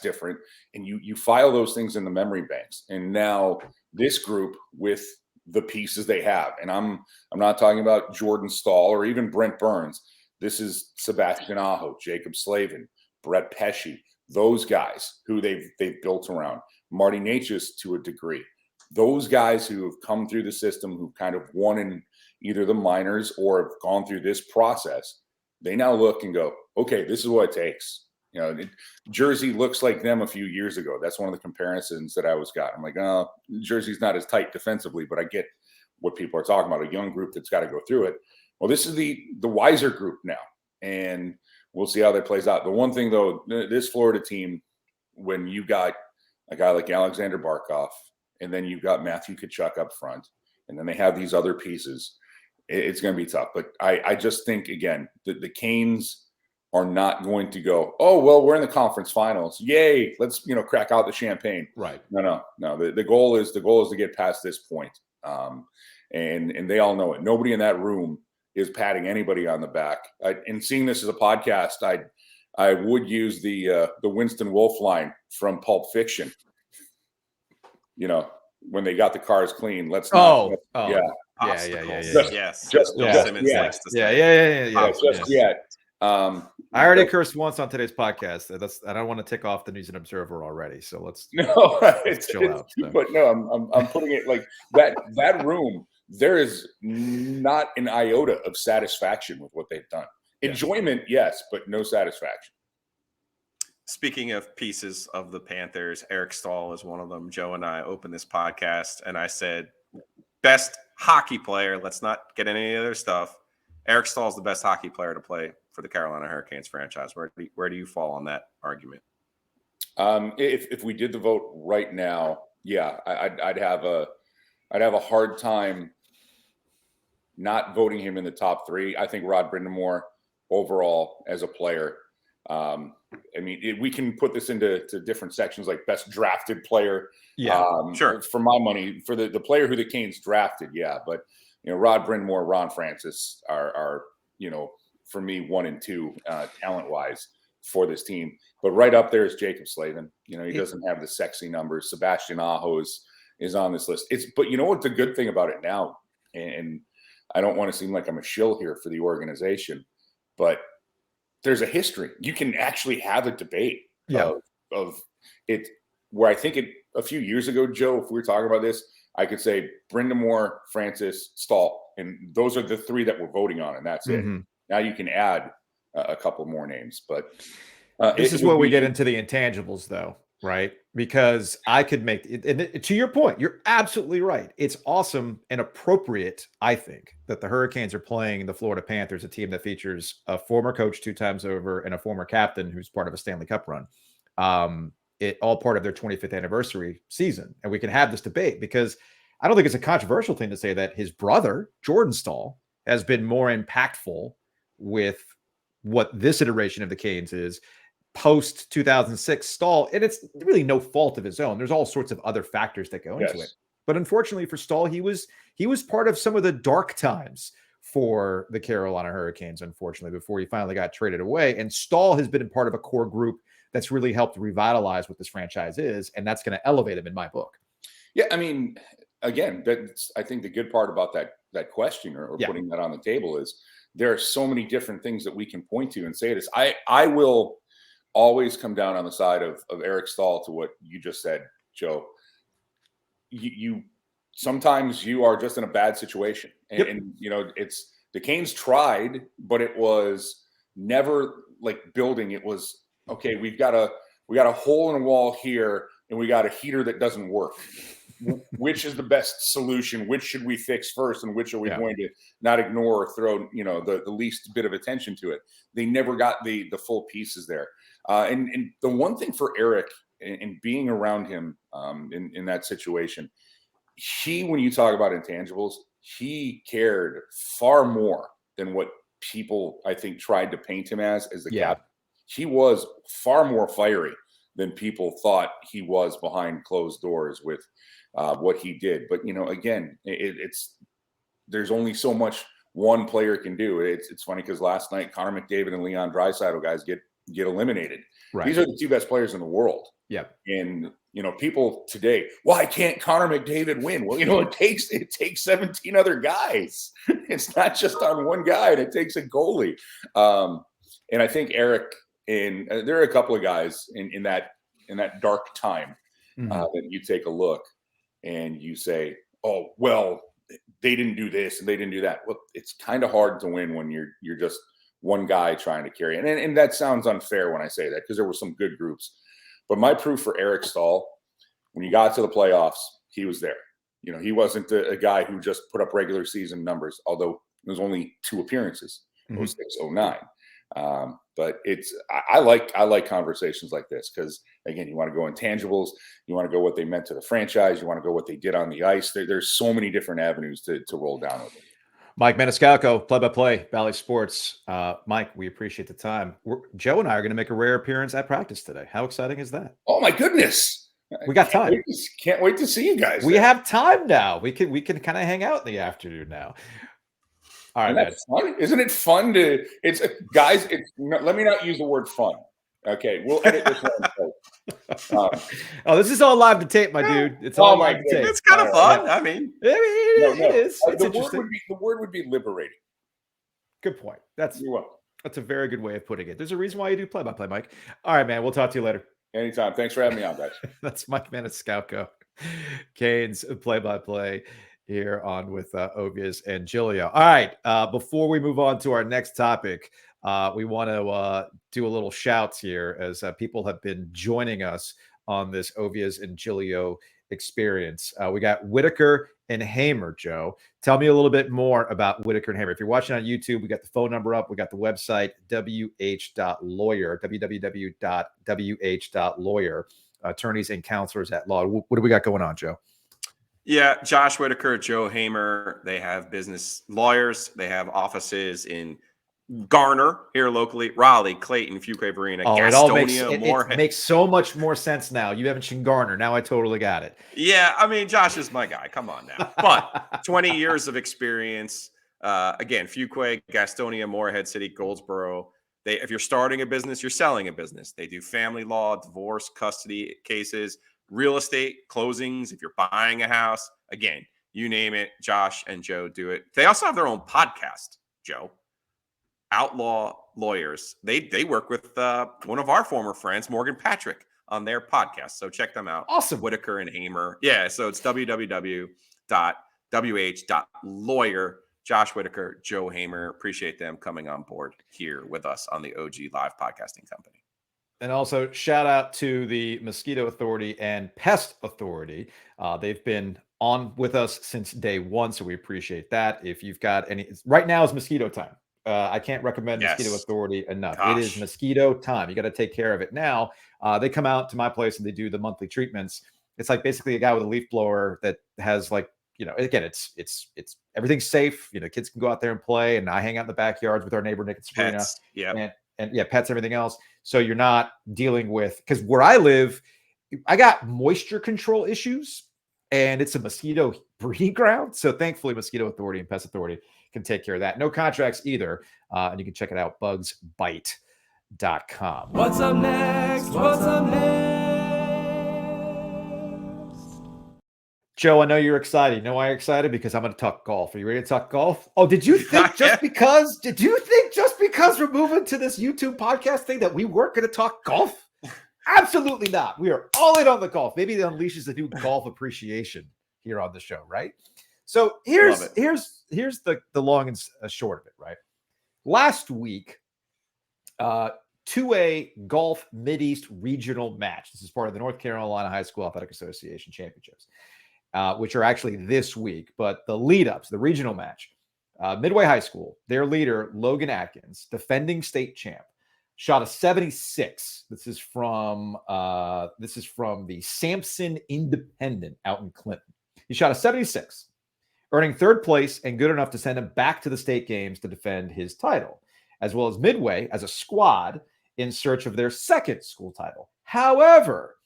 S5: different. And you file those things in the memory banks. And now this group with the pieces they have, and I'm not talking about Jordan Staal or even Brent Burns. This is Sebastian Aho, Jacob Slavin, Brett Pesce, those guys who they've built around. Marty Necas to a degree. Those guys who have come through the system, who kind of won in either the minors or have gone through this process, they now look and go, okay, this is what it takes. Jersey looks like them a few years ago. That's one of the comparisons that I always got. I'm like, oh, Jersey's not as tight defensively, but I get what people are talking about, a young group that's got to go through it. Well, this is the wiser group now, and we'll see how that plays out. The one thing, though, this Florida team, when you got a guy like Alexander Barkov, and then you've got Matthew Tkachuk up front, and then they have these other pieces, it's going to be tough. But I just think, again, the Canes are not going to go, oh, well, we're in the conference finals. Yay, let's, crack out the champagne.
S1: Right.
S5: No. The goal is to get past this point. And they all know it. Nobody in that room is patting anybody on the back. And seeing this as a podcast, I would use the Winston Wolfe line from Pulp Fiction. When they got the cars clean, let's not.
S1: Yeah.
S2: Yes.
S5: Just
S2: Simmons
S5: yet.
S2: likes to say.
S5: Just yet.
S1: I already cursed once on today's podcast. I don't want to tick off the News and Observer already. So let's chill out. So.
S5: But no, I'm putting it like that room. There is not an iota of satisfaction with what they've done. Enjoyment, yes, but no satisfaction.
S2: Speaking of pieces of the Panthers, Eric Staal is one of them. Joe and I opened this podcast, and I said, best hockey player. Let's not get any other stuff. Eric Staal is the best hockey player to play for the Carolina Hurricanes franchise. Where do you fall on that argument?
S5: If we did the vote right now, yeah, I'd have a hard time not voting him in the top 3. I think Rod Brind'Amour overall as a player. We can put this into different sections, like best drafted player.
S1: Yeah,
S2: sure.
S5: For my money, for the player who the Canes drafted, yeah. But Rod Brind'Amour, Ron Francis are for me 1 and 2 talent wise for this team. But right up there is Jacob Slavin. He doesn't have the sexy numbers. Sebastian Aho is on this list. But you know what the good thing about it now, and I don't want to seem like I'm a shill here for the organization, but there's a history. You can actually have a debate of it, where I think a few years ago, Joe, if we were talking about this, I could say Brind'Amour, Francis, Staal, and those are the 3 that we're voting on, and that's it. Now you can add a couple more names, but
S1: this is where we get into the intangibles, though, right? Because I could make it, and to your point, you're absolutely right. It's awesome and appropriate, I think, that the Hurricanes are playing the Florida Panthers, a team that features a former coach 2 times over and a former captain who's part of a Stanley Cup run. It all part of their 25th anniversary season, and we can have this debate because I don't think it's a controversial thing to say that his brother Jordan Staal has been more impactful with what this iteration of the Canes is post 2006 Staal, and it's really no fault of his own. There's all sorts of other factors that go into it. But unfortunately for Staal, he was part of some of the dark times for the Carolina Hurricanes, unfortunately, before he finally got traded away. And Staal has been a part of a core group that's really helped revitalize what this franchise is, and that's going to elevate him in my book.
S5: Yeah, again, that's I think the good part about that question or putting that on the table is there are so many different things that we can point to and say this. I will always come down on the side of Eric Staal to what you just said, Joe. You sometimes you are just in a bad situation, and it's The Canes tried, but it was never like building. It was, okay, we got a hole in a wall here, and we got a heater that doesn't work. Which is the best solution? Which should we fix first, and which are we going to not ignore or throw, the least bit of attention to it? They never got the full pieces there. And the one thing for Eric and being around him in that situation, when you talk about intangibles, he cared far more than what people, I think, tried to paint him as the captain. He was far more fiery than people thought he was behind closed doors with what he did. But, again, there's only so much one player can do. It's funny because last night, Connor McDavid and Leon Draisaitl guys get eliminated.
S1: Right.
S5: These are the two best players in the world.
S1: Yeah.
S5: And, people today, why can't Connor McDavid win? Well, it takes 17 other guys. It's not just on one guy. It takes a goalie. And I think Eric, and there are a couple of guys in that dark time that you take a look and you say, oh, well, they didn't do this and they didn't do that. Well, it's kind of hard to win when you're just one guy trying to carry it. And that sounds unfair when I say that, because there were some good groups. But my proof for Eric Staal, when you got to the playoffs, he was there. He wasn't a guy who just put up regular season numbers, although it was only 2 appearances, 06, 09. But I like conversations like this because, again, you want to go intangibles, you want to go what they meant to the franchise, you want to go what they did on the ice. There's so many different avenues to roll down with it.
S1: Mike Maniscalco, play-by-play, Valley Sports. Mike, we appreciate the time. Joe and I are going to make a rare appearance at practice today. How exciting is that?
S5: Oh my goodness!
S1: We got time.
S5: Can't wait to see you guys.
S1: We have time now. We can kind of hang out in the afternoon now. All right,
S5: that's fun. Isn't it fun to? It's guys. Let me not use the word fun. Okay, we'll edit this one.
S1: This is all live to tape, my dude. It's all live to tape.
S2: It's kind of fun. I mean,
S1: it is. It's
S5: the word would be liberating.
S1: Good point. That's
S5: You're welcome.
S1: That's a very good way of putting it. There's a reason why you do play-by-play, Mike. All right, man. We'll talk to you later.
S5: Anytime. Thanks for having me on, guys.
S1: That's Mike Maniscalco, Canes play-by-play here on with Ovies and Giglio. All right. Before we move on to our next topic, we want to do a little shouts here as people have been joining us on this Ovies and Giglio experience. We got Whitaker and Hamer. Joe, tell me a little bit more about Whitaker and Hamer. If you're watching on YouTube, we got the phone number up. We got the website, wh.lawyer, www.wh.lawyer, attorneys and counselors at law. What do we got going on, Joe?
S2: Yeah, Josh Whitaker, Joe Hamer, they have business lawyers. They have offices in Garner here locally, Raleigh, Clayton, Fuquay Varina, Gastonia, Moorhead.
S1: It makes so much more sense now. You haven't seen Garner. Now I totally got it.
S2: Yeah, I mean, Josh is my guy. Come on now. But 20 years of experience. Again, Fuquay, Gastonia, Moorhead City, Goldsboro. If you're starting a business, you're selling a business. They do family law, divorce, custody cases, real estate, closings. If you're buying a house, again, you name it, Josh and Joe do it. They also have their own podcast, Joe. Outlaw Lawyers. They work with one of our former friends, Morgan Patrick, on their podcast. So check them out.
S1: Awesome.
S2: Whitaker and Hamer. Yeah, so it's www.wh.lawyer. Josh Whitaker, Joe Hamer. Appreciate them coming on board here with us on the OG Live Podcasting Company.
S1: And also shout out to the Mosquito Authority and Pest Authority. They've been on with us since day one, so we appreciate that. If you've got any, right now is mosquito time. I can't recommend Mosquito Authority enough. Gosh. It is mosquito time. You got to take care of it now. They come out to my place and they do the monthly treatments. It's like basically a guy with a leaf blower that has again, it's everything's safe. Kids can go out there and play, and I hang out in the backyards with our neighbor Nick and Sabrina.
S2: Pets, yeah,
S1: and pets, everything else. So you're not dealing with, because where I live, I got moisture control issues, and it's a mosquito breeding ground. So thankfully, Mosquito Authority and Pest Authority can take care of that. No contracts either. And you can check it out, bugsbite.com.
S3: What's up next? What's up next?
S1: Joe, I know you're excited. You know why you're excited? Because I'm going to talk golf. Are you ready to talk golf? Oh, did you think just because we're moving to this YouTube podcast thing that we weren't going to talk golf? Absolutely not. We are all in on the golf. Maybe it unleashes a new golf appreciation here on the show, right? So
S2: Love it.
S1: here's the long and short of it, right? Last week, 2A golf Mideast regional match. This is part of the North Carolina High School Athletic Association championships, which are actually this week. But the lead-ups, the regional match, Midway High School, their leader Logan Atkins, defending state champ, shot a 76. This is from the Sampson Independent out in Clinton. He shot a 76, earning third place and good enough to send him back to the state games to defend his title, as well as Midway as a squad in search of their second school title. However,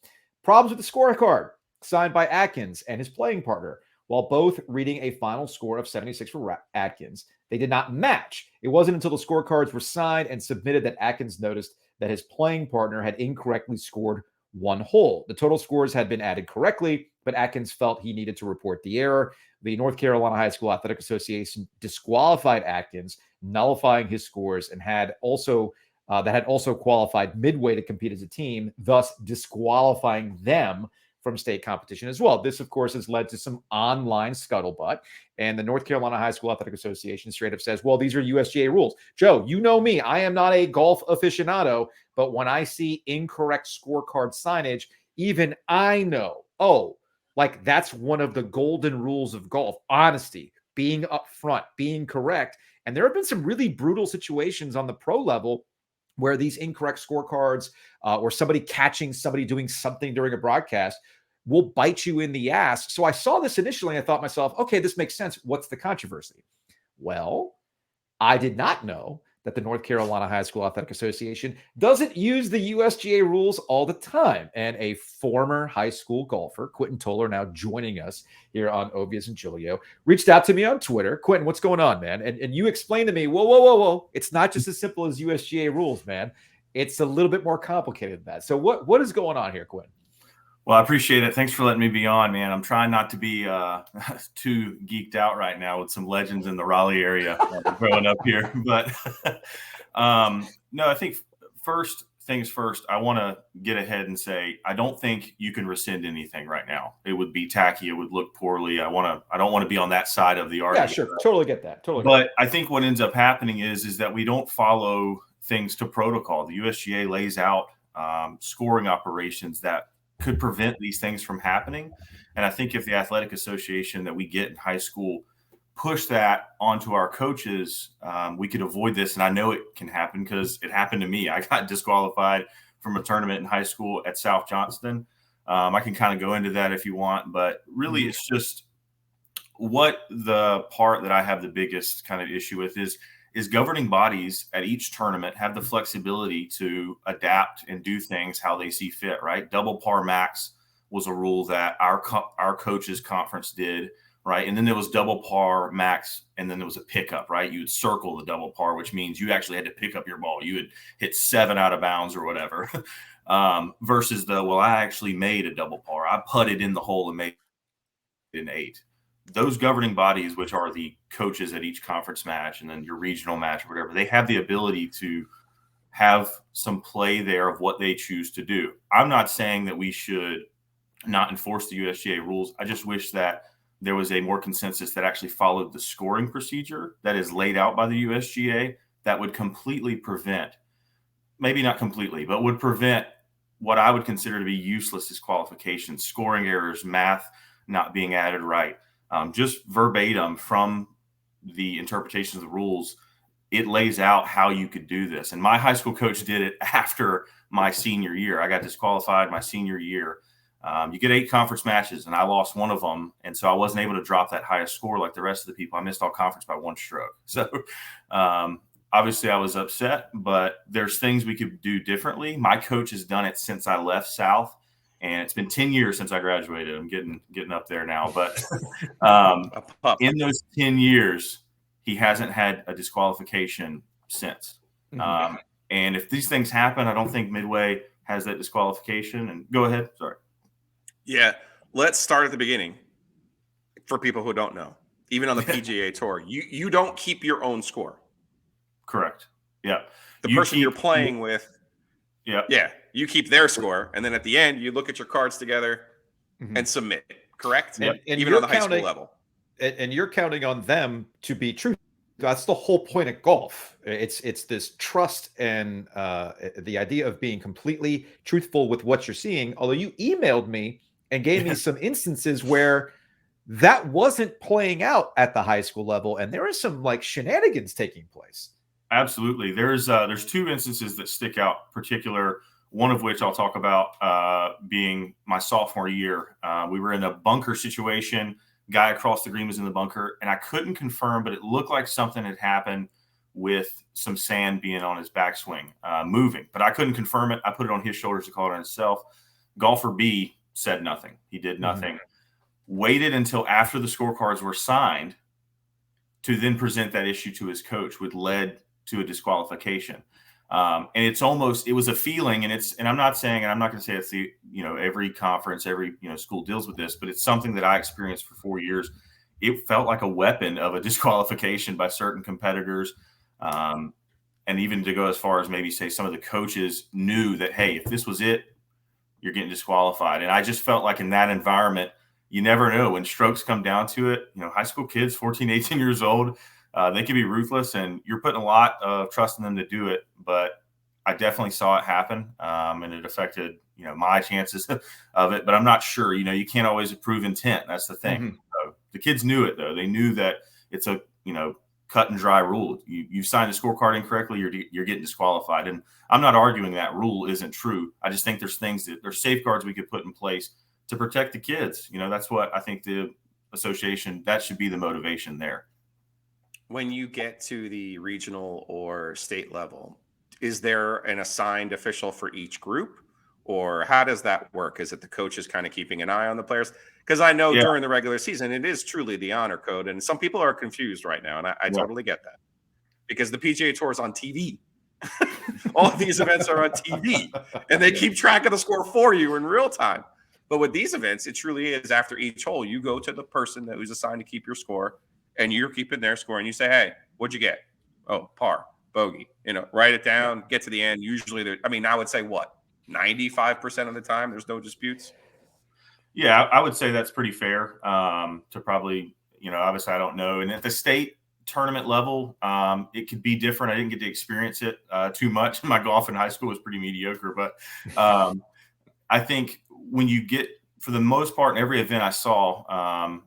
S1: problems with the scorecard signed by Atkins and his playing partner. While both reading a final score of 76 for Atkins, they did not match. It wasn't until the scorecards were signed and submitted that Atkins noticed that his playing partner had incorrectly scored one hole. The total scores had been added correctly, but Atkins felt he needed to report the error. The North Carolina High School Athletic Association disqualified Atkins, nullifying his scores, and had also qualified Midway to compete as a team, thus disqualifying them from state competition as well. This, of course, has led to some online scuttlebutt, and the North Carolina High School Athletic Association straight up says, well, these are USGA rules. Joe, you know me. I am not a golf aficionado, but when I see incorrect scorecard signage, even I know, like that's one of the golden rules of golf: honesty, being upfront, being correct. And there have been some really brutal situations on the pro level where these incorrect scorecards or somebody catching somebody doing something during a broadcast will bite you in the ass. So I saw this initially and I thought to myself, okay, this makes sense. What's the controversy? Well, I did not know that the North Carolina High School Athletic Association doesn't use the USGA rules all the time. And a former high school golfer, Quentin Toller, now joining us here on Ovies and Giglio, reached out to me on Twitter. Quentin, what's going on, man? And you explained to me, whoa. It's not just as simple as USGA rules, man. It's a little bit more complicated than that. So what is going on here, Quentin?
S6: Well, I appreciate it. Thanks for letting me be on, man. I'm trying not to be too geeked out right now with some legends in the Raleigh area growing up here. But no, I think first things first, I want to get ahead and say I don't think you can rescind anything right now. It would be tacky. It would look poorly. I don't want to be on that side of the argument.
S1: Yeah, sure. Totally get that.
S6: But I think what ends up happening is that we don't follow things to protocol. The USGA lays out scoring operations that could prevent these things from happening. And I think if the athletic association that we get in high school push that onto our coaches, we could avoid this. And I know it can happen because it happened to me. I got disqualified from a tournament in high school at South Johnston. I can kind of go into that if you want, but really it's just what the part that I have the biggest kind of issue with is governing bodies at each tournament have the flexibility to adapt and do things how they see fit, right? Double par max was a rule that our coaches conference did, right? And then there was double par max, and then there was a pickup, right? You would circle the double par, which means you actually had to pick up your ball. You would hit 7 out of bounds or whatever, versus I actually made a double par. I putted in the hole and made an 8. Those governing bodies, which are the coaches at each conference match and then your regional match or whatever, they have the ability to have some play there of what they choose to do. I'm not saying that we should not enforce the USGA rules. I just wish that there was a more consensus that actually followed the scoring procedure that is laid out by the USGA that would completely prevent, maybe not completely, but would prevent what I would consider to be useless disqualifications, scoring errors, math not being added right. Just verbatim from the interpretation of the rules, it lays out how you could do this. And my high school coach did it after my senior year. I got disqualified my senior year. You get 8 conference matches, and I lost one of them. And so I wasn't able to drop that highest score like the rest of the people. I missed all conference by 1 stroke. So obviously I was upset, but there's things we could do differently. My coach has done it since I left South. And it's been 10 years since I graduated. I'm getting up there now. But in those 10 years, he hasn't had a disqualification since. And if these things happen, I don't think Midway has that disqualification. And go ahead. Sorry.
S2: Yeah. Let's start at the beginning for people who don't know. Even on the PGA Tour, you don't keep your own score.
S6: Correct. Yeah.
S2: The person you're playing with.
S6: Yeah.
S2: You keep their score, and then at the end, you look at your cards together and submit. Correct?
S1: And
S2: even on the high school level.
S1: and you're counting on them to be true. That's the whole point of golf. It's this trust and the idea of being completely truthful with what you're seeing. Although you emailed me and gave me some instances where that wasn't playing out at the high school level, and there are some like shenanigans taking place.
S6: Absolutely. There's 2 instances that stick out particular, one of which I'll talk about being my sophomore year. We were in a bunker situation. Guy across the green was in the bunker, and I couldn't confirm, but it looked like something had happened with some sand being on his backswing, moving. But I couldn't confirm it. I put it on his shoulders to call it on himself. Golfer B said nothing. He did nothing. Waited until after the scorecards were signed to then present that issue to his coach, which led to a disqualification. And it was a feeling, and I'm not saying, and I'm not going to say it's every conference, every school deals with this, but it's something that I experienced for 4 years. It felt like a weapon of a disqualification by certain competitors. And even to go as far as maybe say some of the coaches knew that, hey, if this was it, you're getting disqualified. And I just felt like in that environment, you never know when strokes come down to it. High school kids, 14, 18 years old, they can be ruthless, and you're putting a lot of trust in them to do it. But I definitely saw it happen, and it affected, my chances of it. But I'm not sure. You can't always prove intent. That's the thing. So the kids knew it, though. They knew that it's a cut and dry rule. You signed the scorecard incorrectly, you're getting disqualified. And I'm not arguing that rule isn't true. I just think there's safeguards we could put in place to protect the kids. That's what I think the association, that should be the motivation there.
S2: When you get to the regional or state level, is there an assigned official for each group, or how does that work? Is it the coaches kind of keeping an eye on the players? Because I know during the regular season, it is truly the honor code, and some people are confused right now, and I totally get that, because the PGA Tour is on TV. All of these events are on TV, and they keep track of the score for you in real time. But with these events, it truly is after each hole, you go to the person who's assigned to keep your score, and you're keeping their score, and you say, hey, what'd you get? Oh, par, bogey. Write it down, get to the end. Usually, I would say 95% of the time, there's no disputes.
S6: Yeah, I would say that's pretty fair to probably, obviously I don't know. And at the state tournament level, it could be different. I didn't get to experience it too much. My golf in high school was pretty mediocre, but I think when you get, for the most part, in every event I saw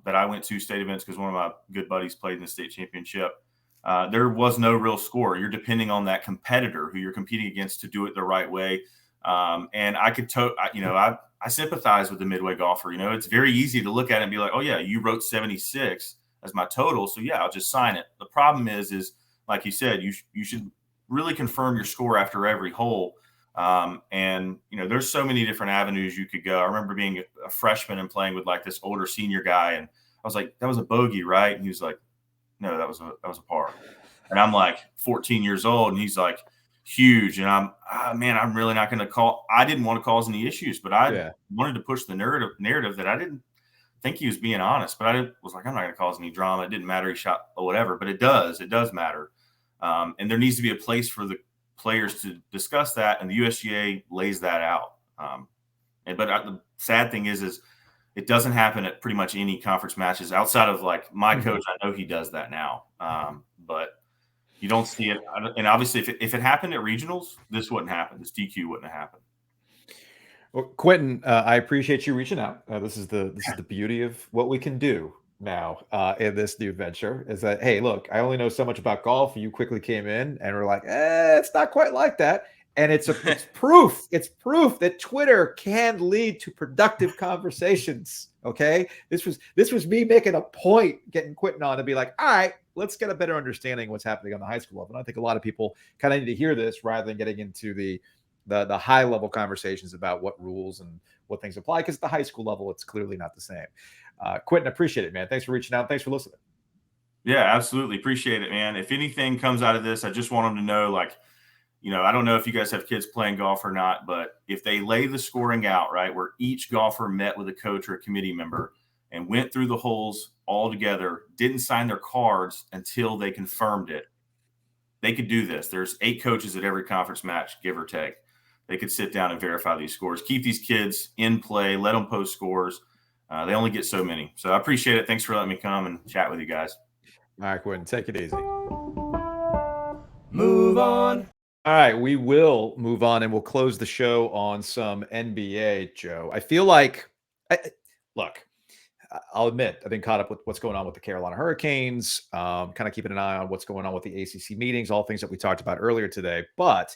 S6: that I went to, state events, because one of my good buddies played in the state championship, there was no real score. You're depending on that competitor who you're competing against to do it the right way. And I could, I sympathize with the midway golfer. It's very easy to look at it and be like, oh yeah, you wrote 76 as my total, so yeah, I'll just sign it. The problem is like you said, you should really confirm your score after every hole. And there's so many different avenues you could go. I remember being a freshman and playing with like this older senior guy, and I was like, that was a bogey, right? And he was like, no, that was a par. And I'm like 14 years old, and he's like, huge. And I'm really not going to call. I didn't want to cause any issues, but I wanted to push the narrative that I didn't think he was being honest, but I was like, I'm not going to cause any drama. It didn't matter. He shot or whatever, but it does matter. And there needs to be a place for the players to discuss that. And the USGA lays that out. But the sad thing is it doesn't happen at pretty much any conference matches outside of like my coach. I know he does that now. But you don't see it. And obviously if it happened at regionals, this wouldn't happen. This DQ wouldn't have happened.
S1: Well, Quentin, I appreciate you reaching out. This is the beauty of what we can do now in this new venture, is that, hey, look, I only know so much about golf. You quickly came in and we're like, it's not quite like that. And it's proof that Twitter can lead to productive conversations. Okay. This was me making a point, getting Quentin on to be like, all right, let's get a better understanding of what's happening on the high school level. And I think a lot of people kind of need to hear this rather than getting into the high level conversations about what rules and what things apply, because at the high school level, it's clearly not the same. Quentin, appreciate it, man. Thanks for reaching out. Thanks for listening.
S6: Yeah, absolutely. Appreciate it, man. If anything comes out of this, I just want them to know, like, I don't know if you guys have kids playing golf or not, but if they lay the scoring out, right, where each golfer met with a coach or a committee member and went through the holes all together, didn't sign their cards until they confirmed it, they could do this. There's 8 coaches at every conference match, give or take. They could sit down and verify these scores, keep these kids in play, let them post scores. They only get so many. So I appreciate it. Thanks for letting me come and chat with you guys.
S1: All right, Quinn, take it easy.
S3: Move on.
S1: All right, we will move on and we'll close the show on some NBA, Joe. I feel like, look, I'll admit I've been caught up with what's going on with the Carolina Hurricanes, kind of keeping an eye on what's going on with the ACC meetings, all things that we talked about earlier today. But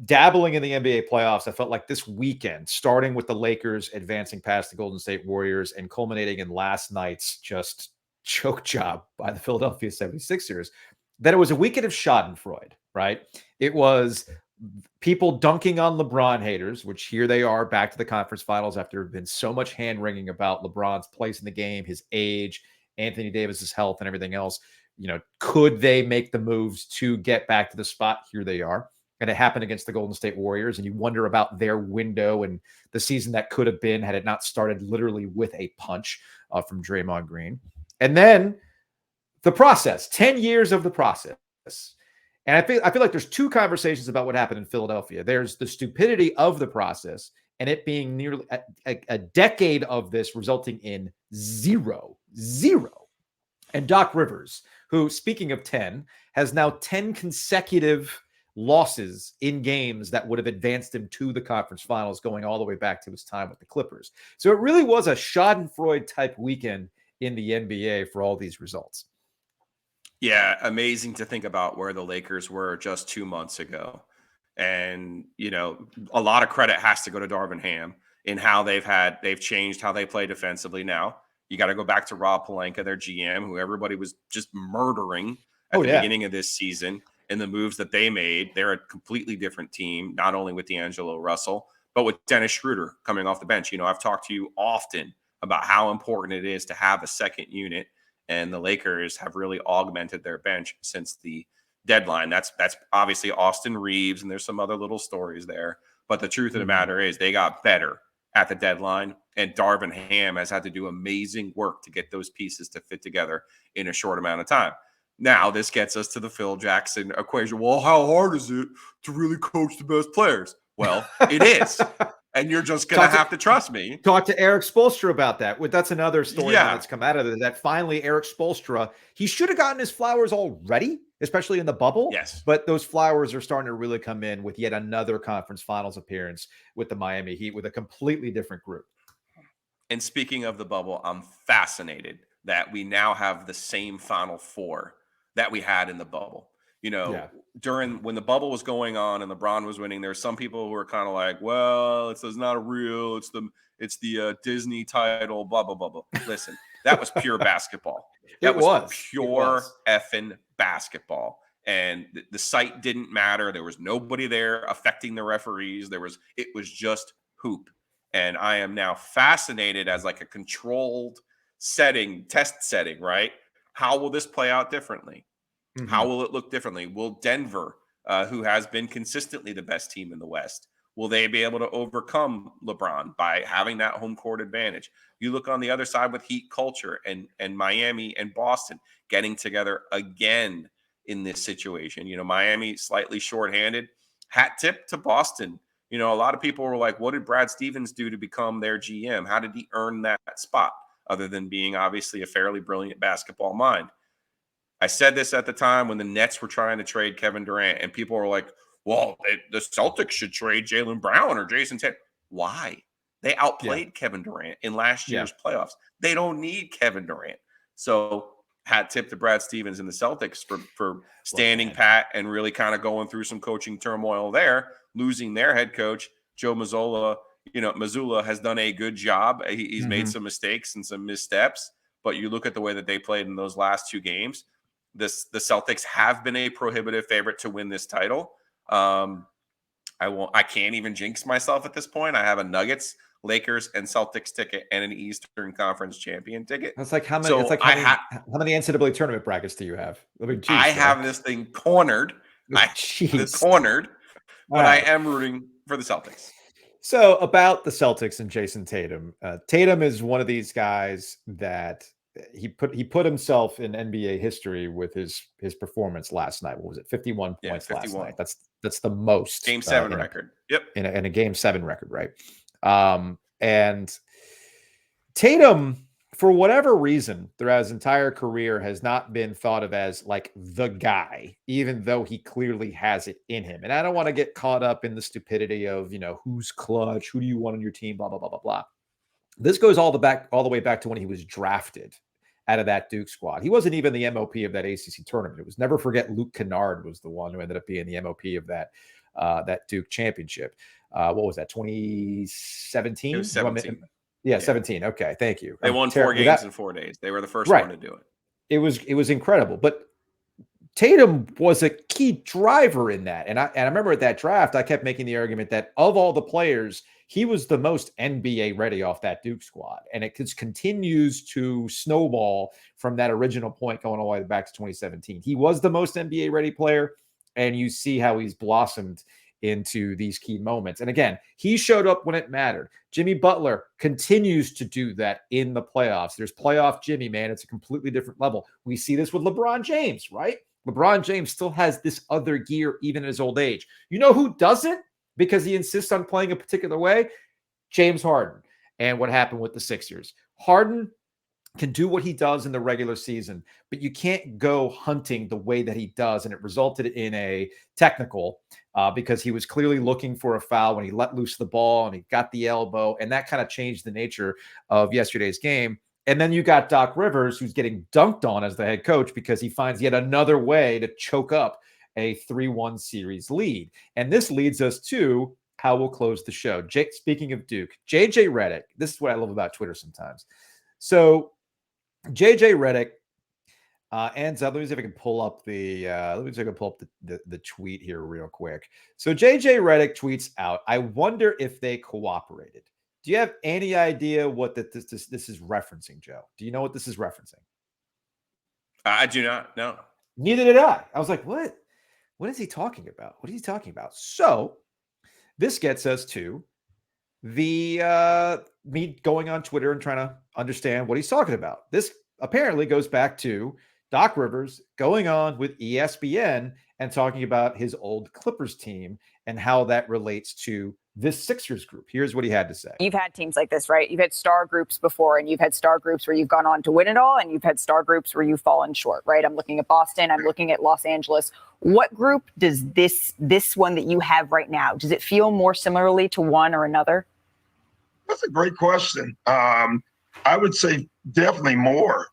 S1: dabbling in the NBA playoffs, I felt like this weekend, starting with the Lakers advancing past the Golden State Warriors and culminating in last night's just choke job by the Philadelphia 76ers, that it was a weekend of schadenfreude, right? It was people dunking on LeBron haters, which here they are back to the conference finals after there have been so much hand-wringing about LeBron's place in the game, his age, Anthony Davis's health, and everything else. You know, could they make the moves to get back to the spot? Here they are. And it happened against the Golden State Warriors, and you wonder about their window and the season that could have been had it not started literally with a punch from Draymond Green. And then the process, 10 years of the process. And I feel like there's two conversations about what happened in Philadelphia. There's the stupidity of the process and it being nearly a decade of this resulting in zero. And Doc Rivers, who, speaking of 10, has now 10 consecutive losses in games that would have advanced him to the conference finals, going all the way back to his time with the Clippers. So it really was a schadenfreude type weekend in the NBA for all these results.
S2: Yeah, amazing to think about where the Lakers were just 2 months ago. And, you know, a lot of credit has to go to Darvin Ham in how they've changed how they play defensively now. You got to go back to Rob Pelinka, their GM, who everybody was just murdering at the beginning of this season, and the moves that they made. They're a completely different team, not only with D'Angelo Russell, but with Dennis Schroeder coming off the bench. You know, I've talked to you often about how important it is to have a second unit, and the Lakers have really augmented their bench since the deadline. That's obviously Austin Reeves, and there's some other little stories there. But the truth of the matter is they got better at the deadline, and Darvin Ham has had to do amazing work to get those pieces to fit together in a short amount of time. Now, this gets us to the Phil Jackson equation. Well, how hard is it to really coach the best players? Well, it is. And you're just going to have to trust me.
S1: Talk to Eric Spoelstra about that. That's another story that's come out of it, that finally Eric Spoelstra, he should have gotten his flowers already, especially in the bubble.
S2: Yes.
S1: But those flowers are starting to really come in with yet another conference finals appearance with the Miami Heat with a completely different group.
S2: And speaking of the bubble, I'm fascinated that we now have the same Final Four that we had in the bubble. You know, when the bubble was going on and LeBron was winning, there were some people who were kind of like, well, it's not a real, it's the Disney title, blah, blah, blah, blah. Listen, that was pure basketball. That was pure effing basketball. And the site didn't matter. There was nobody there affecting the referees. It was just hoop. And I am now fascinated as like a controlled setting, test setting, right? How will this play out differently? Mm-hmm. How will it look differently? Will Denver, who has been consistently the best team in the West, will they be able to overcome LeBron by having that home court advantage? You look on the other side with Heat culture and Miami and Boston getting together again in this situation. You know, Miami slightly shorthanded. Hat tip to Boston. You know, a lot of people were like, what did Brad Stevens do to become their GM? How did he earn that spot other than being obviously a fairly brilliant basketball mind? I said this at the time when the Nets were trying to trade Kevin Durant, and people were like, well, the Celtics should trade Jaylen Brown or Jason Tatum. Why? They outplayed Kevin Durant in last year's playoffs. They don't need Kevin Durant. So hat tip to Brad Stevens and the Celtics for standing pat and really kind of going through some coaching turmoil there, losing their head coach, Joe Mazzulla. You know, Mazzulla has done a good job. He's made some mistakes and some missteps, but you look at the way that they played in those last two games. The Celtics have been a prohibitive favorite to win this title. I can't even jinx myself at this point. I have a Nuggets, Lakers, and Celtics ticket and an Eastern Conference champion ticket.
S1: That's like how many? So how many NCAA tournament brackets do you have? I mean,
S2: I have this thing cornered. Cornered, but I am rooting for the Celtics.
S1: So about the Celtics and Jason Tatum, Tatum is one of these guys that he put himself in NBA history with his performance last night. What was it? 51 points 51. Last night. That's the most
S2: Game 7 record. Yep.
S1: In a Game 7 record, right? And Tatum, for whatever reason, throughout his entire career, has not been thought of as like the guy, even though he clearly has it in him. And I don't want to get caught up in the stupidity of, who's clutch, who do you want on your team, blah, blah, blah, blah, blah. This goes all the way back to when he was drafted out of that Duke squad. He wasn't even the MOP of that ACC tournament. It was never forget Luke Kennard was the one who ended up being the MOP of that Duke championship. What was that? 2017?
S2: It was 17.
S1: Yeah, 17. Okay, thank you.
S2: They won 4 games in 4 days. They were the first one to do it.
S1: It was incredible. But Tatum was a key driver in that. And I remember at that draft, I kept making the argument that of all the players, he was the most NBA ready off that Duke squad. And it just continues to snowball from that original point going all the way back to 2017. He was the most NBA ready player. And you see how he's blossomed into these key moments. And again, he showed up when it mattered. Jimmy Butler continues to do that in the playoffs. There's playoff Jimmy, man. It's a completely different level. We see this with LeBron James, right? LeBron James still has this other gear even in his old age. You know who doesn't? Because he insists on playing a particular way? James Harden. And what happened with the Sixers. Harden can do what he does in the regular season, but you can't go hunting the way that he does. And it resulted in a technical because he was clearly looking for a foul when he let loose the ball and he got the elbow. And that kind of changed the nature of yesterday's game. And then you got Doc Rivers, who's getting dunked on as the head coach because he finds yet another way to choke up a 3-1 series lead. And this leads us to how we'll close the show. Speaking of Duke, JJ Redick, this is what I love about Twitter sometimes. So JJ Redick ends up. Let me see if I can pull up the tweet here real quick. So JJ Redick tweets out, "I wonder if they cooperated." Do you have any idea what this is referencing, Joe? Do you know what this is referencing?
S2: I do not. No.
S1: Neither did I. I was like, what? What is he talking about? What is he talking about? So this gets us to the me going on Twitter and trying to understand what he's talking about. This apparently goes back to Doc Rivers going on with ESPN and talking about his old Clippers team and how that relates to this Sixers group. Here's what he had to say.
S7: You've had teams like this, right? You've had star groups before, and you've had star groups where you've gone on to win it all, and you've had star groups where you've fallen short, right? I'm looking at Boston. I'm looking at Los Angeles. What group does this one that you have right now, does it feel more similarly to one or another?
S8: That's a great question. I would say definitely more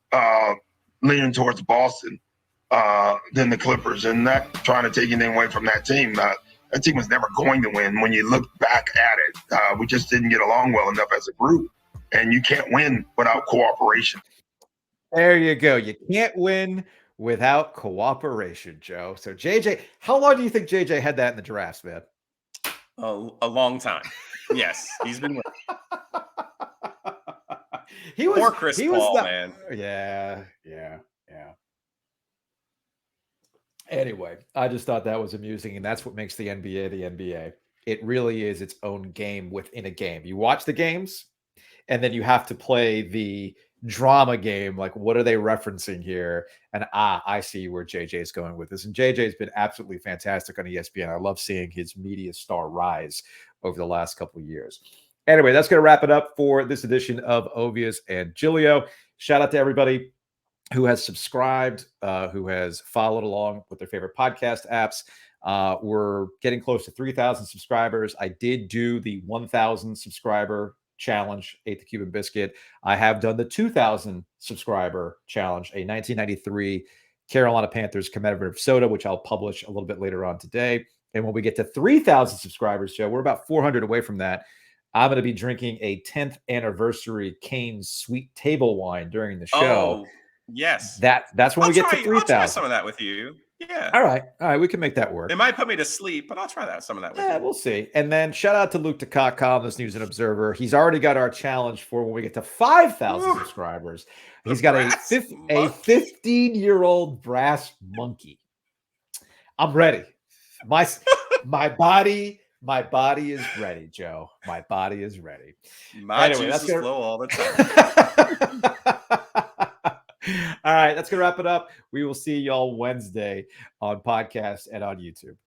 S8: leaning towards Boston than the Clippers, and not trying to take anything away from that team. That team was never going to win. When you look back at it, we just didn't get along well enough as a group, and you can't win without cooperation.
S1: There you go. You can't win without cooperation, Joe. So JJ, how long do you think JJ had that in the drafts, man?
S2: A long time. Yes, he's been winning.
S1: He was
S2: Poor Chris Paul, man.
S1: Yeah. Anyway, I just thought that was amusing, and that's what makes the NBA the NBA. It really is its own game within a game. You watch the games, and then you have to play the drama game. Like, what are they referencing here? And I see where JJ is going with this. And JJ's been absolutely fantastic on ESPN. I love seeing his media star rise over the last couple of years. Anyway, that's going to wrap it up for this edition of Ovies and Giglio. Shout out to everybody who has subscribed, who has followed along with their favorite podcast apps. We're getting close to 3,000 subscribers. I did do the 1,000 subscriber challenge, ate the Cuban biscuit. I have done the 2,000 subscriber challenge, a 1993 Carolina Panthers commemorative soda, which I'll publish a little bit later on today. And when we get to 3,000 subscribers, Joe, we're about 400 away from that. I'm going to be drinking a 10th anniversary Canes sweet table wine during the show.
S2: Oh, yes.
S1: That's when we get to 3,000.
S2: I'll try some of that with you. Yeah.
S1: All right. We can make that work.
S2: It might put me to sleep, but I'll try some of that with you.
S1: We'll see. And then shout out to Luke DeCock, Columnist, News and Observer. He's already got our challenge for when we get to 5,000 subscribers. He's got a 15-year-old brass monkey. I'm ready. My body is ready, Joe. My body is ready.
S2: My juices flow all the time.
S1: All right, that's going to wrap it up. We will see y'all Wednesday on podcast and on YouTube.